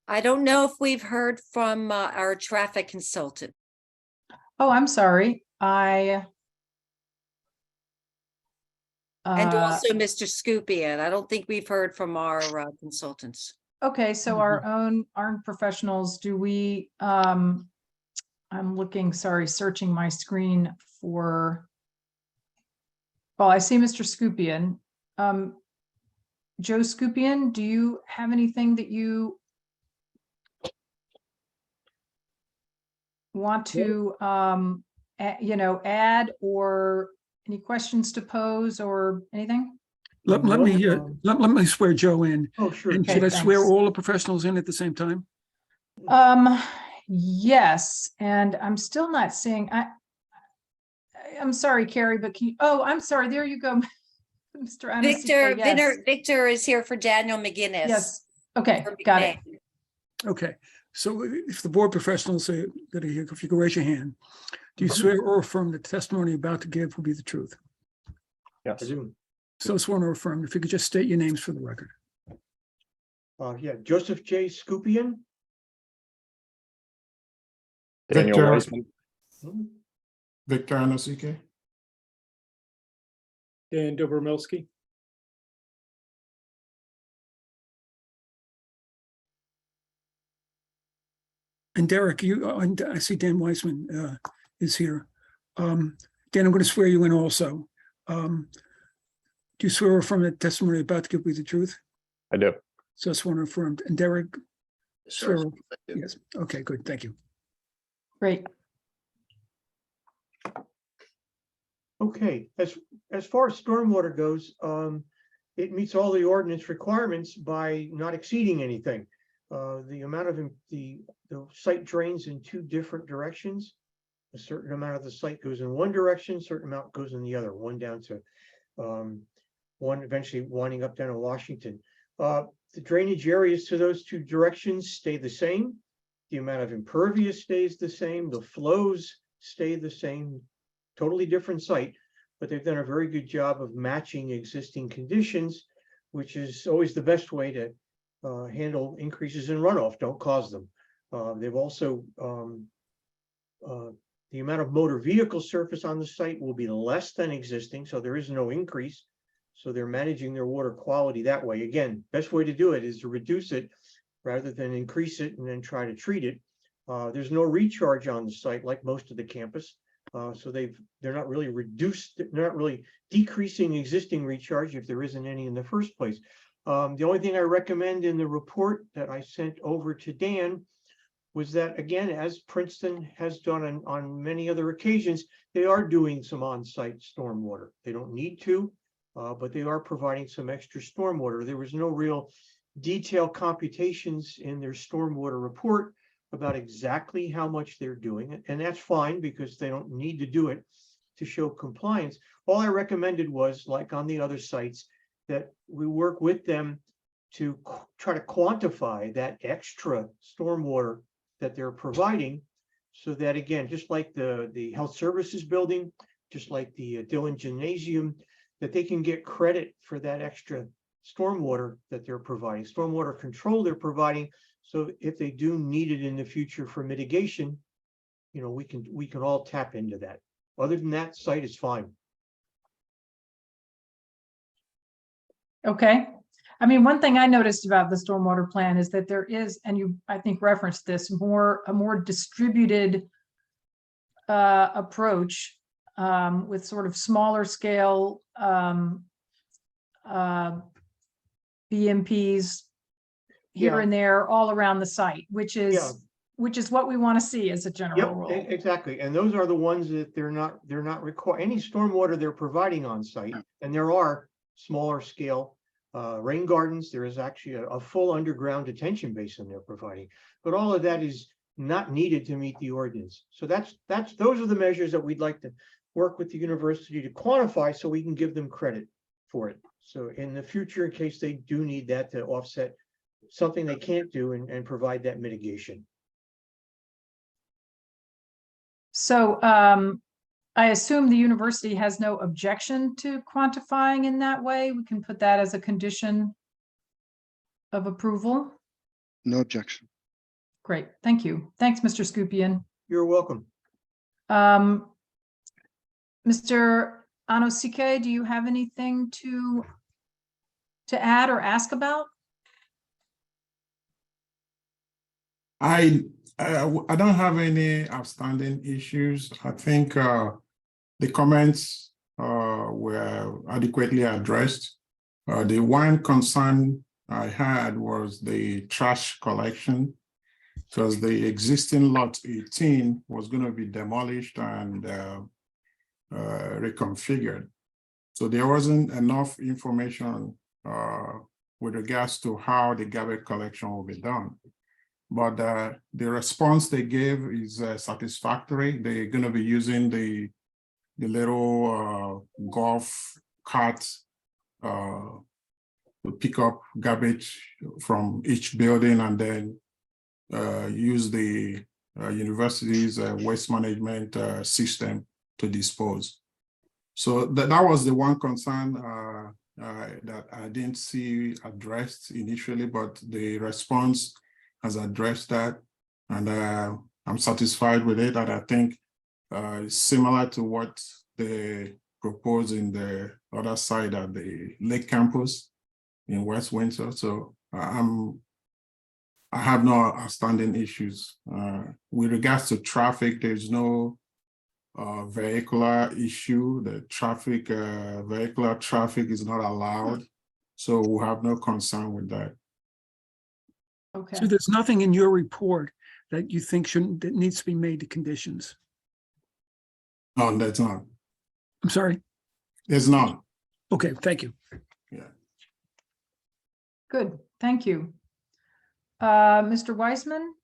I don't know if we've heard from our traffic consultant. Oh, I'm sorry. And also Mr. Scoopy, I don't think we've heard from our consultants. Okay, so our own professionals, do we, I'm looking, sorry, searching my screen for, well, I see Mr. Scoopian. Joe Scoopian, do you have anything that you want to, add, or any questions to pose or anything? Let me swear Joe in. Oh, sure. And Okay, should I swear thanks. all the professionals in at the same time? Yes, and I'm still not seeing, I'm sorry, Carrie, but can you, oh, I'm sorry, there you go. Mr. Anasika, yes. Victor is here for Daniel McGinnis. Yes, okay, For got it. McNay. Okay, so if the board professionals say that if you could raise your hand, do you swear or affirm the testimony you're about to give will be the truth? Yes. So sworn or affirmed. If you could just state your names for the record. Yeah, Joseph J. Scoopian. Daniel Victor. Weissman. Victor Anasike. Dan Dobromilski. And Derek, I see Dan Weissman is here. Dan, I'm going to swear you in also. Do you swear or affirm that testimony you're about to give be the truth? I do. So sworn or affirmed. And Derek, Sure. swear. Yes. Okay, good. Thank you. Great. Okay, as far as stormwater goes, it meets all the ordinance requirements by not exceeding anything. The amount of the site drains in two different directions. A certain amount of the site goes in one direction, certain amount goes in the other, one down to one eventually winding up down to Washington. The drainage areas to those two directions stay the same. The amount of impervious stays the same. The flows stay the same. Totally different site, but they've done a very good job of matching existing conditions, which is always the best way to handle increases in runoff. Don't cause them. They've also, the amount of motor vehicle surface on the site will be less than existing, so there is no increase. So they're managing their water quality that way. Again, best way to do it is to reduce it rather than increase it and then try to treat it. There's no recharge on the site like most of the campus. So they're not really they're not really decreasing existing recharge if there isn't any in the first place. The only thing I recommend in the report that I sent over to Dan was that, again, as Princeton has done on many other occasions, they are doing some on-site stormwater. They don't need to, but they are providing some extra stormwater. There was no real detailed computations in their stormwater report about exactly how much they're doing, and that's fine because they don't need to do it to show compliance. All I recommended was, like on the other sites, that we work with them to try to quantify that extra stormwater that they're providing, so that, again, just like the health services building, just like the Dillon Gymnasium, that they can get credit for that extra stormwater that they're providing, stormwater control they're providing. So if they do need it in the future for mitigation, you know, we can all tap into that. Other than that, site is fine. Okay. I mean, one thing I noticed about the stormwater plan is that there is, and you, I think, referenced this, a more distributed approach with sort of smaller scale BMPs here and there all around the site, which is what we want to see as a general rule. Exactly. And those are the ones that they're not required. Any stormwater they're providing on site, and there are smaller scale rain gardens. There is actually a full underground detention basin they're providing, but all of that is not needed to meet the ordinance. So those are the measures that we'd like to work with the university to quantify, so we can give them credit for it. So in the future, in case they do need that to offset something they can't do, and provide that mitigation. So I assume the university has no objection to quantifying in that way. We can put that as a condition of approval. No objection. Great, thank you. Thanks, Mr. Scupian. You're welcome. Mr. Anosike, do you have anything to add or ask about? I don't have any outstanding issues. I think the comments were adequately addressed. The one concern I had was the trash collection, because the existing lot 18 was going to be demolished and reconfigured. So there wasn't enough information with regards to how the garbage collection will be done. But the response they gave is satisfactory. They're going to be using the little golf cart to pick up garbage from each building, and then use the university's waste management system to dispose. So that was the one concern that I didn't see addressed initially, but the response has addressed that, and I'm satisfied with it. And I think similar to what they propose in the other side at the Lake Campus in West Windsor. So I have no outstanding issues. With regards to traffic, there's no vehicular issue. The traffic, vehicular traffic is not allowed. So we have no concern with that. Okay. So there's nothing in your report that you think that needs to be made to conditions? No, that's not. I'm sorry? There's not. Okay, thank you. Yeah. Good, thank you. Mr. Weissman?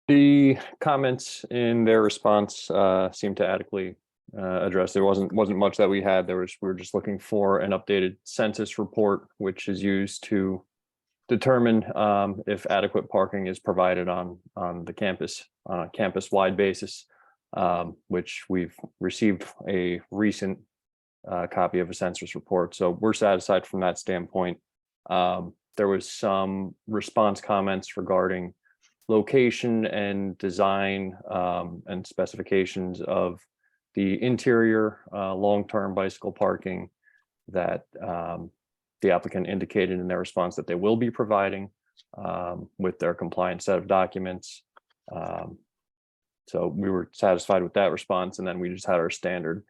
The comments in their response seem to adequately address. There wasn't much that we had. We were just looking for an updated census report, which is used to determine if adequate parking is provided on the campus on a campus-wide basis, which we've received a recent copy of a census report. So we're satisfied from that standpoint. There was some response comments regarding location and design and specifications of the interior long-term bicycle parking that the applicant indicated in their response that they will be providing with their compliant set of documents. So we were satisfied with that response, and then we just had our standard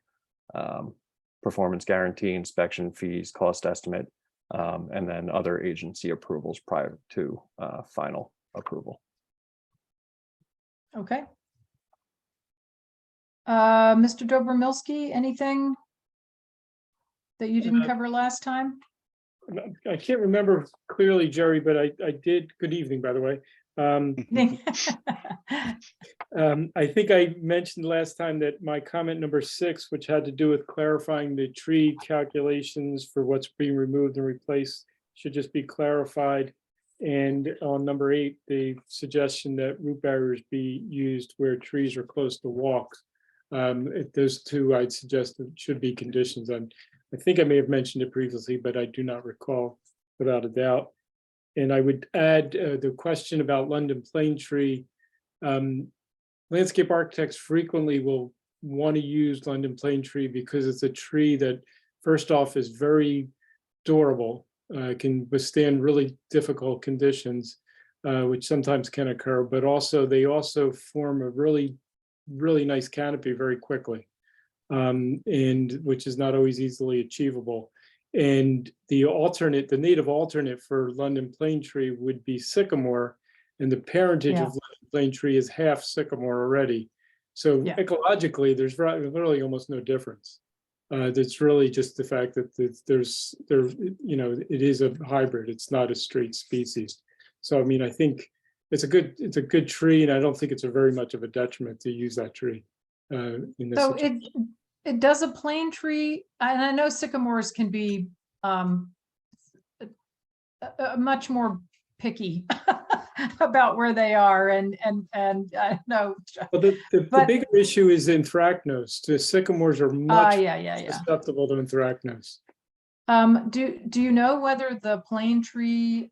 performance guarantee, inspection fees, cost estimate, and then other agency approvals prior to final approval. Okay. Mr. Dobromilsky, anything that you didn't cover last time? I can't remember clearly, Jerry, but I did. Good evening, by the way. I think I mentioned last time that my comment number 6, which had to do with clarifying the tree calculations for what's being removed and replaced, should just be clarified. And on number 8, the suggestion that root barriers be used where trees are close to walks. Those two, I'd suggest that should be conditions. I think I may have mentioned it previously, but I do not recall without a doubt. And I would add the question about London plane tree. Landscape architects frequently will want to use London plane tree because it's a tree that, first off, is very durable, can withstand really difficult conditions, which sometimes can occur, but also they also form a really nice canopy very quickly, and which is not always easily achievable. And the native alternate for London plane tree would be sycamore, and the parentage of London plane tree is half sycamore already. So ecologically, there's literally almost no difference. It's really just the fact that it is a hybrid. It's not a straight species. So I mean, I think it's a good tree, and I don't think it's a very much of a detriment to use that tree. In this So situation. it does a plane tree, and I know sycamores can be much more picky about where they are, and I know. Well, the bigger issue is anthracnose. The sycamores are much susceptible to anthracnose. Do you know whether the plane tree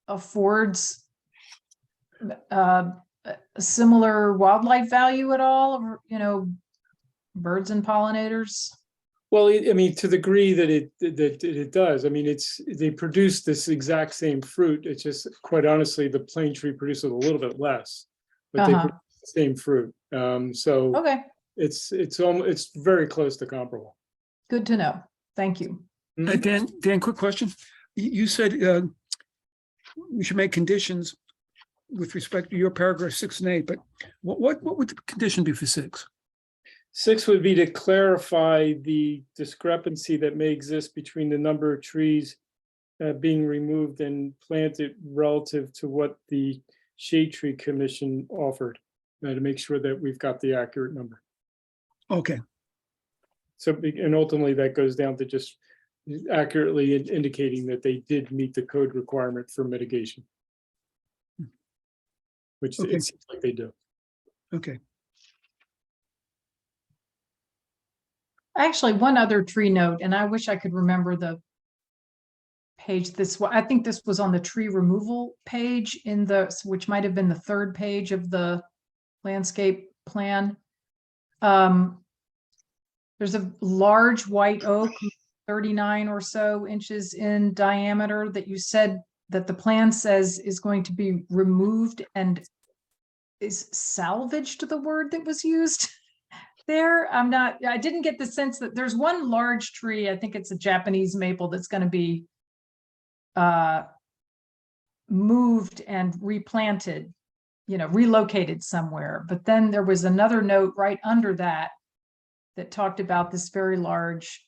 affords a similar wildlife value at all, or, birds and pollinators? Well, I mean, to the degree that it does. I mean, they produce this exact same fruit. It's just, quite honestly, the plane tree produces a little bit less, but they produce the same fruit. So okay, it's very close to comparable. Good to know. Thank you. Dan, quick question. You said we should make conditions with respect to your paragraph 6 and 8, but what would the condition be for 6? 6 would be to clarify the discrepancy that may exist between the number of trees being removed and planted relative to what the Shade Tree Commission offered, to make sure that we've got the accurate number. Okay. So, and ultimately that goes down to just accurately indicating that they did meet the code requirement for mitigation, which it seems like they do. Okay. Actually, one other tree note, and I wish I could remember the page. I think this was on the tree removal page which might have been the 3rd page of the landscape plan. There's a large white oak, 39 or so inches in diameter, that you said that the plan says is going to be removed, and is salvaged the word that was used there? I didn't get the sense that there's one large tree, I think it's a Japanese maple, that's going to be moved and replanted, relocated somewhere. But then there was another note right under that talked about this very large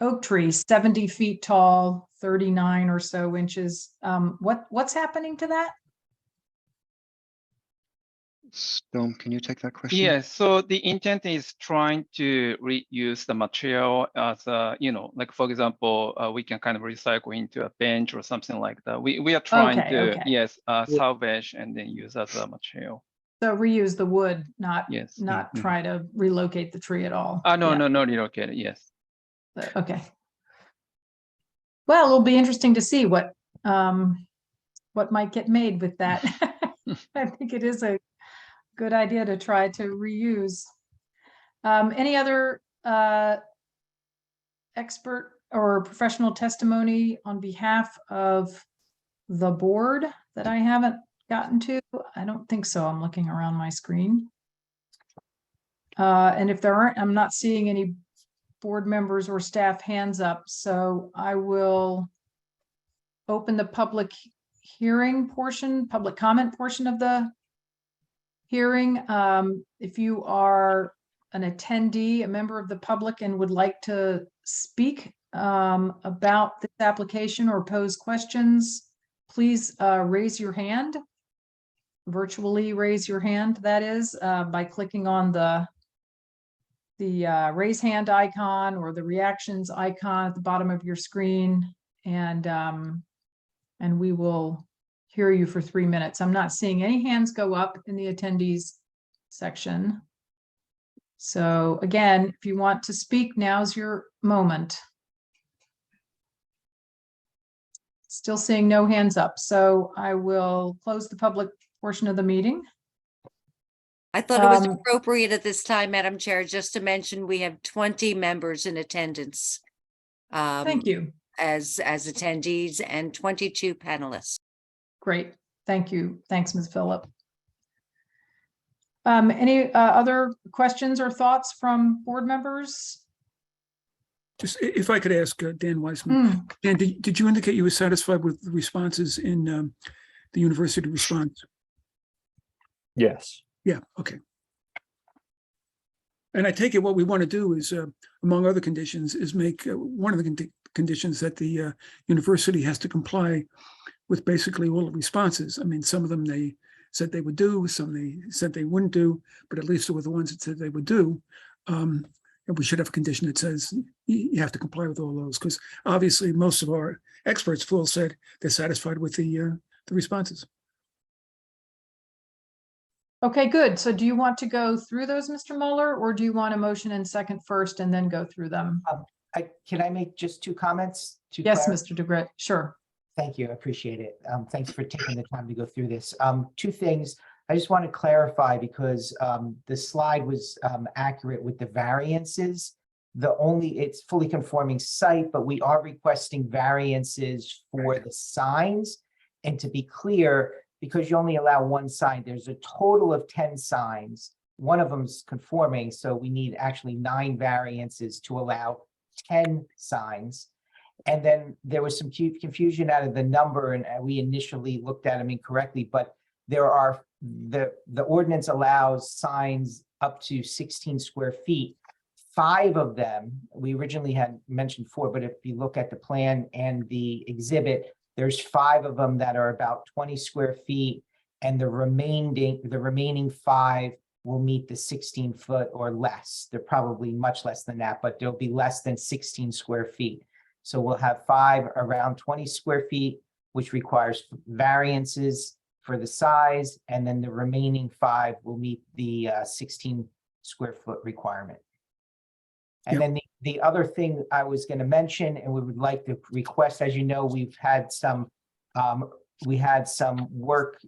oak tree, 70 feet tall, 39 or so inches. What's happening to that? Storm, can you take that question? Yes, so the intent is trying to reuse the material as like, for example, we can kind of recycle into a bench or something like that. We are trying to salvage and then use as a material. So reuse the wood, not try to relocate the tree at all. No, relocate it. Yes. Okay. Well, it'll be interesting to see what might get made with that. I think it is a good idea to try to reuse. Any other expert or professional testimony on behalf of the board that I haven't gotten to? I don't think so. I'm looking around my screen. And if there aren't, I'm not seeing any board members or staff hands up, so I will open the public hearing portion, public comment portion of the hearing. If you are an attendee, a member of the public, and would like to speak about this application or pose questions, please raise your hand. Virtually raise your hand, that is, by clicking on the raise hand icon or the reactions icon at the bottom of your screen, and we will hear you for 3 minutes. I'm not seeing any hands go up in the attendees section. So again, if you want to speak, now's your moment. Still seeing no hands up, so I will close the public portion of the meeting. I thought it was appropriate at this time, Madam Chair, just to mention we have 20 members in attendance. Thank you. As attendees and 22 panelists. Great, thank you. Thanks, Ms. Phillip. Any other questions or thoughts from board members? Just if I could ask Dan Weissman, Dan, did you indicate you were satisfied with the responses in the university response? Yes. Yeah, okay. And I take it what we want to do is, among other conditions, is make one of the conditions that the university has to comply with basically all the responses. I mean, some of them they said they would do, some they said they wouldn't do, but at least it were the ones that said they would do. And we should have a condition that says you have to comply with all those, because obviously most of our experts full said they're satisfied with the responses. Okay, good. So do you want to go through those, Mr. Mueller, or do you want a motion and second first and then go through them? Can I make just two comments? Yes, Mr. DeGroote, sure. Thank you, I appreciate it. Thanks for taking the time to go through this. Two things. I just want to clarify because the slide was accurate with the variances. It's fully conforming site, but we are requesting variances for the signs. And to be clear, because you only allow one sign, there's a total of 10 signs. One of them's conforming, so we need actually 9 variances to allow 10 signs. And then there was some confusion out of the number, and we initially looked at them incorrectly, but there are, the ordinance allows signs up to 16 square feet. 5 of them, we originally had mentioned 4, but if you look at the plan and the exhibit, there's 5 of them that are about 20 square feet, and the remaining 5 will meet the 16-foot or less. They're probably much less than that, but they'll be less than 16 square feet. So we'll have 5 around 20 square feet, which requires variances for the size, and then the remaining 5 will meet the 16 square foot requirement. And then the other thing I was going to mention, and we would like to request, as you know, we've had some work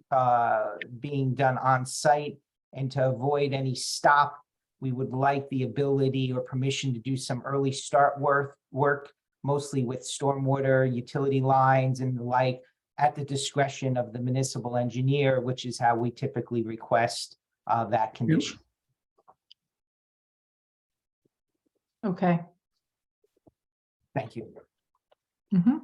being done on site, and to avoid any stop, we would like the ability or permission to do some early start work, mostly with stormwater, utility lines and the like, at the discretion of the municipal engineer, which is how we typically request that condition. Okay. Thank you. Mm-hmm.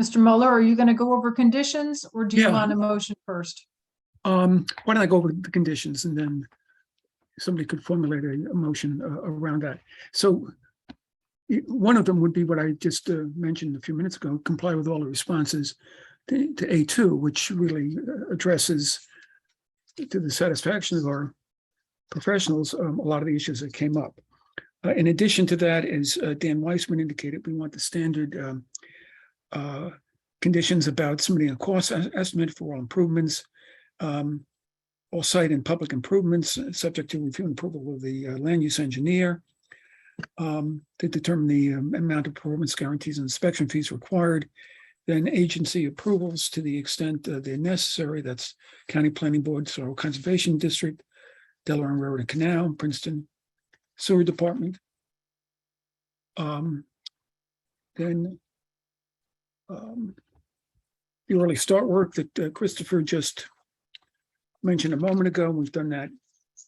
Mr. Mueller, are you going to go over conditions, or do you want a motion first? Why don't I go over the conditions, and then somebody could formulate a motion around that. So one of them would be what I just mentioned a few minutes ago: comply with all the responses to A2, which really addresses, to the satisfaction of our professionals, a lot of the issues that came up. In addition to that, as Dan Weissman indicated, we want the standard conditions about submitting a cost estimate for all improvements, all site and public improvements, subject to review and approval of the land use engineer, to determine the amount of performance guarantees and inspection fees required. Then agency approvals to the extent they're necessary. That's County Planning Board, Soil Conservation District, Delaware Road and Canal, Princeton Sewer Department. Then the early start work that Christopher just mentioned a moment ago, we've done that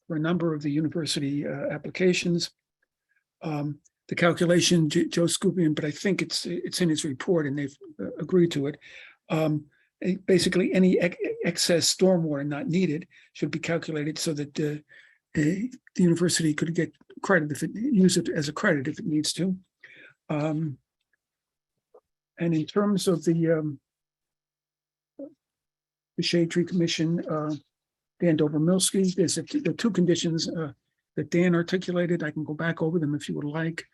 for a number of the university applications. The calculation, Joe Scupian, but I think it's in his report and they've agreed to it. Basically, any excess stormwater not needed should be calculated so that the university could get credit if it use it as a credit if it needs to. And in terms of the Shade Tree Commission, Dan Dobromilsky, there are two conditions that Dan articulated. I can go back over them if you would like.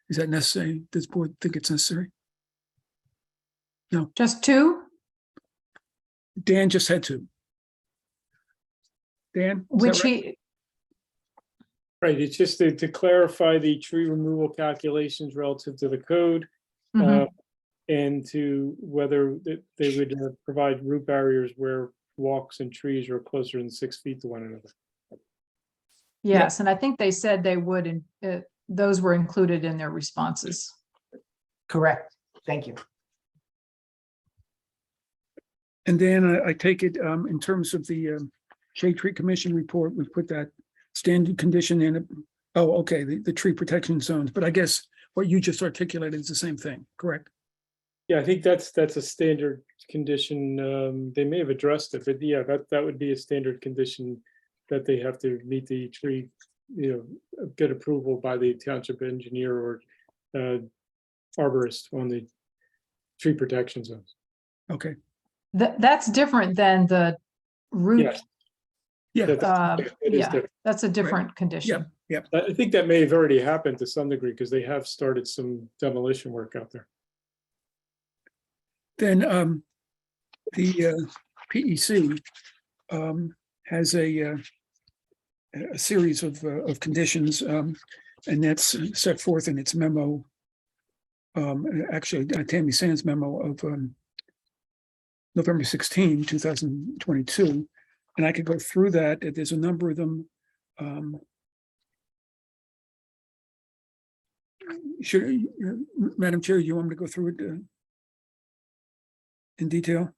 Is that necessary? Does the board think it's necessary? No. Just two? Dan just had two. Dan? is that Which right? he, Right, it's just to clarify the tree removal calculations relative to the code. Mhm. And to whether they would provide root barriers where walks and trees are closer than 6 feet to one another. yes, and I think they said they would, and those were included in their responses. Correct. Thank you. And then I take it in terms of the Shade Tree Commission report, we put that standard condition in it. Oh, okay, the tree protection zones, but I guess what you just articulated is the same thing, correct? Yeah, I think that's a standard condition. They may have addressed it, but yeah, that would be a standard condition that they have to meet the tree, get approval by the township engineer or arborist on the tree protection zones. Okay. That's different than the root. Yes. Yeah. It is Yeah, different. that's a different condition. Yep. I think that may have already happened to some degree because they have started some demolition work out there. Then the PEC has a series of conditions, and that's set forth in its memo. Actually, Tammy Sands' memo of November 16, 2022. And I could go through that. There's a number of them. Madam Chair, you want me to go through it in detail?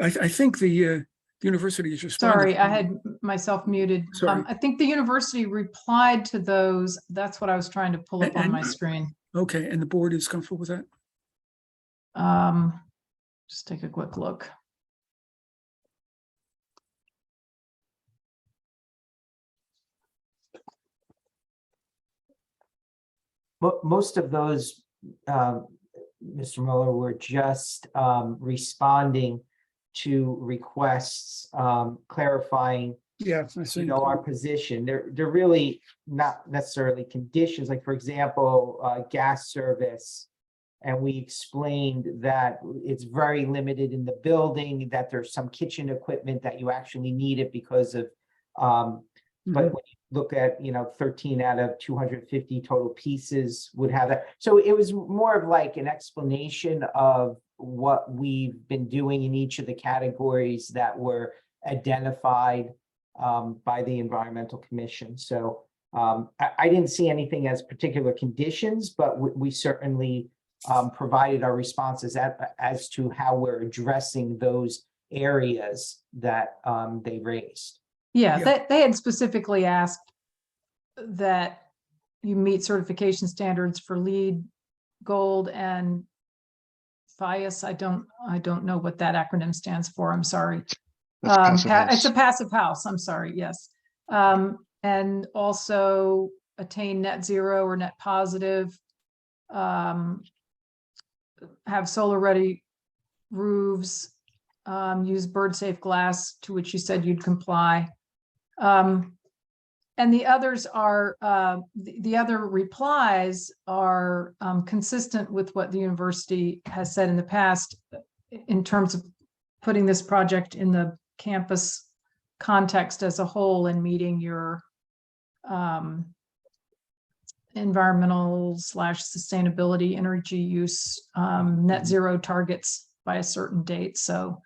I think the university is responding. Sorry, I had myself muted. Sorry. I think the university replied to those. That's what I was trying to pull up on my And- screen. Okay, and the board is comfortable with that? Just take a quick look. Most of those, Mr. Mueller, were just responding to requests, clarifying, Yeah, I see. our position. They're really not necessarily conditions, like, for example, gas service. And we explained that it's very limited in the building, that there's some kitchen equipment that you actually need it because of, but when you look at, 13 out of 250 total pieces would have that. So it was more of like an explanation of what we've been doing in each of the categories that were identified by the Environmental Commission. So I didn't see anything as particular conditions, but we certainly provided our responses as to how we're addressing those areas that they raised. Yeah, they had specifically asked that you meet certification standards for LEED, Gold, and FIAS. I don't know what that acronym stands for. I'm sorry. That's passive house. It's a passive house. I'm sorry. Yes. And also attain net zero or net positive. Have solar ready roofs, use bird safe glass, to which you said you'd comply. And the others are, the other replies are consistent with what the university has said in the past in terms of putting this project in the campus context as a whole and meeting your environmental / sustainability, energy use, net zero targets by a certain date. So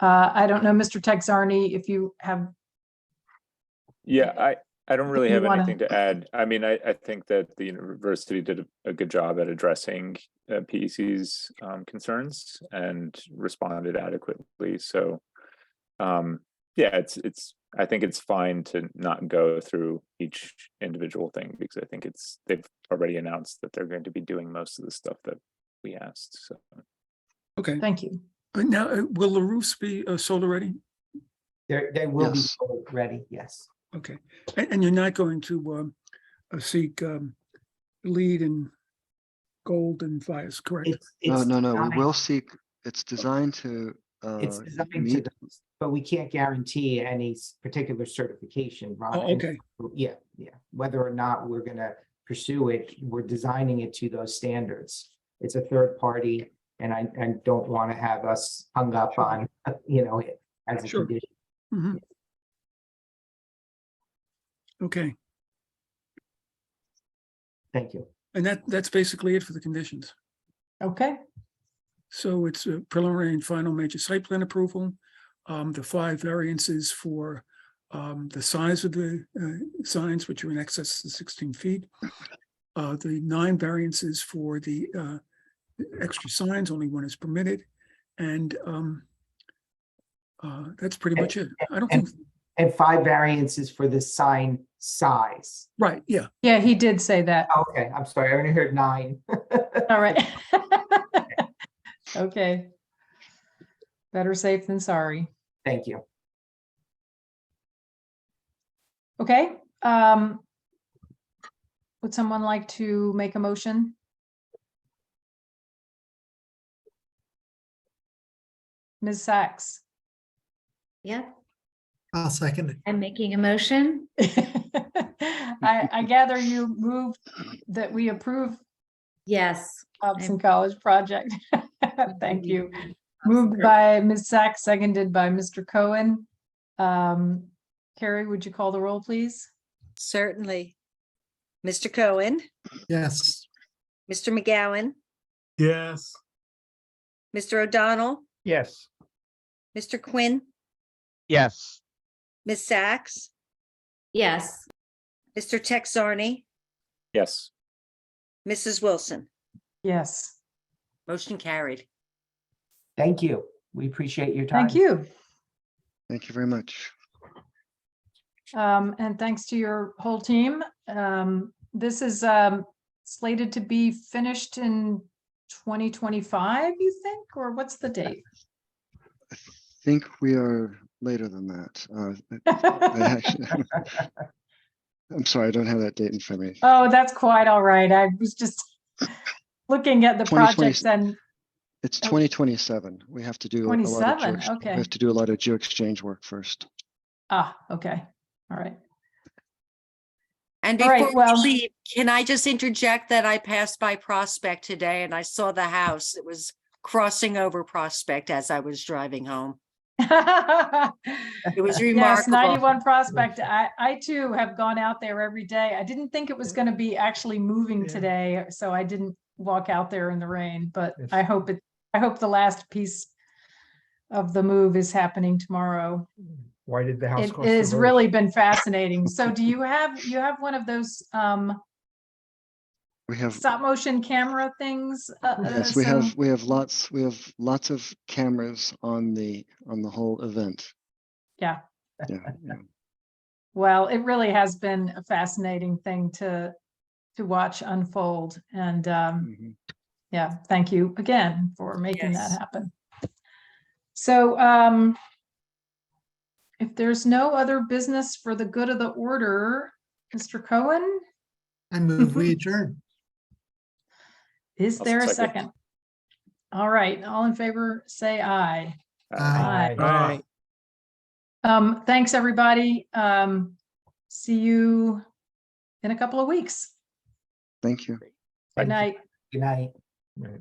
I don't know, Mr. Texarney, if you have. Yeah, I don't really You have wanna- anything to add. I mean, I think that the university did a good job at addressing PEC's concerns and responded adequately. So, yeah, I think it's fine to not go through each individual thing because I think they've already announced that they're going to be doing most of the stuff that we asked. So, Okay. Thank you. Now, will the roofs be solar ready? They will be Yes. solar ready, yes. Okay, and you're not going to seek lead and gold and fires, correct? No, we will designed- seek, it's designed to It's designed to, meet, but we can't guarantee any particular certification. Ron. Oh, okay. Yeah, whether or not we're gonna pursue it, we're designing it to those standards. It's a third party, and I don't want to have us hung up on, as a Sure. condition. Mhm. Okay, Thank you. and that's basically it for the conditions. Okay, So it's a preliminary and final major site plan approval. The 5 variances for the size of the signs, which are in excess of 16 feet. The 9 variances for the extra signs, only 1 is permitted. And that's pretty much it. I don't think, And 5 variances for the sign size. right, yeah. yeah, he did say that. Okay, I'm sorry, I only heard 9. All right. Okay. Better safe than sorry. Thank you. Okay. Would someone like to make a motion? Ms. Sachs? I'll second it. I'm making a motion. I gather you moved that we approve Yes. Hobson College project. Thank you. Moved by Ms. Sachs, seconded by Mr. Cohen. Carrie, would you call the roll, please? Certainly. Mr. Cohen, Yes. Mr. McGowan, Yes. Mr. O'Donnell, Yes. Mr. Quinn, Yes. Ms. Sachs, Yes. Mr. Texarney, yes. Mrs. Wilson. Yes. Motion carried. Thank you. We appreciate your time. Thank you. thank you very much. And thanks to your whole team. This is slated to be finished in 2025, you think, or what's the date? I think we are later than that. I actually, I'm sorry, I don't have that date in front of me. Oh, that's quite all right. I was just looking at the 2020 projects and It's 2027. We have to do a lot of 27, geo, okay. we have to do a lot of geo-exchange work first. okay. All right. And All right, before we well- leave, can I just interject that I passed by Prospect today and I saw the house. It was crossing over Prospect as I was driving home. It was Yes, remarkable. 91 Prospect. I too have gone out there every day. I didn't think it was going to be actually moving today, so I didn't walk out there in the rain, but Yes. I hope the last piece of the move is happening tomorrow. Why did the house It cost the has road? really been fascinating. So do you have one of those We have, stop motion camera things? yes, we have lots of cameras on the whole event. Yeah. Yeah, yeah. Well, it really has been a fascinating thing to watch unfold. And Mhm. yeah, thank you again for making that Yes. happen. So if there's no other business for the good of the order, Mr. Cohen, I move we adjourn. is I'll there a second. second? All right, all in favor, say aye. Aye. Aye. Thanks, everybody. See you in a couple of weeks. Thank you. Good night. Good night. Right.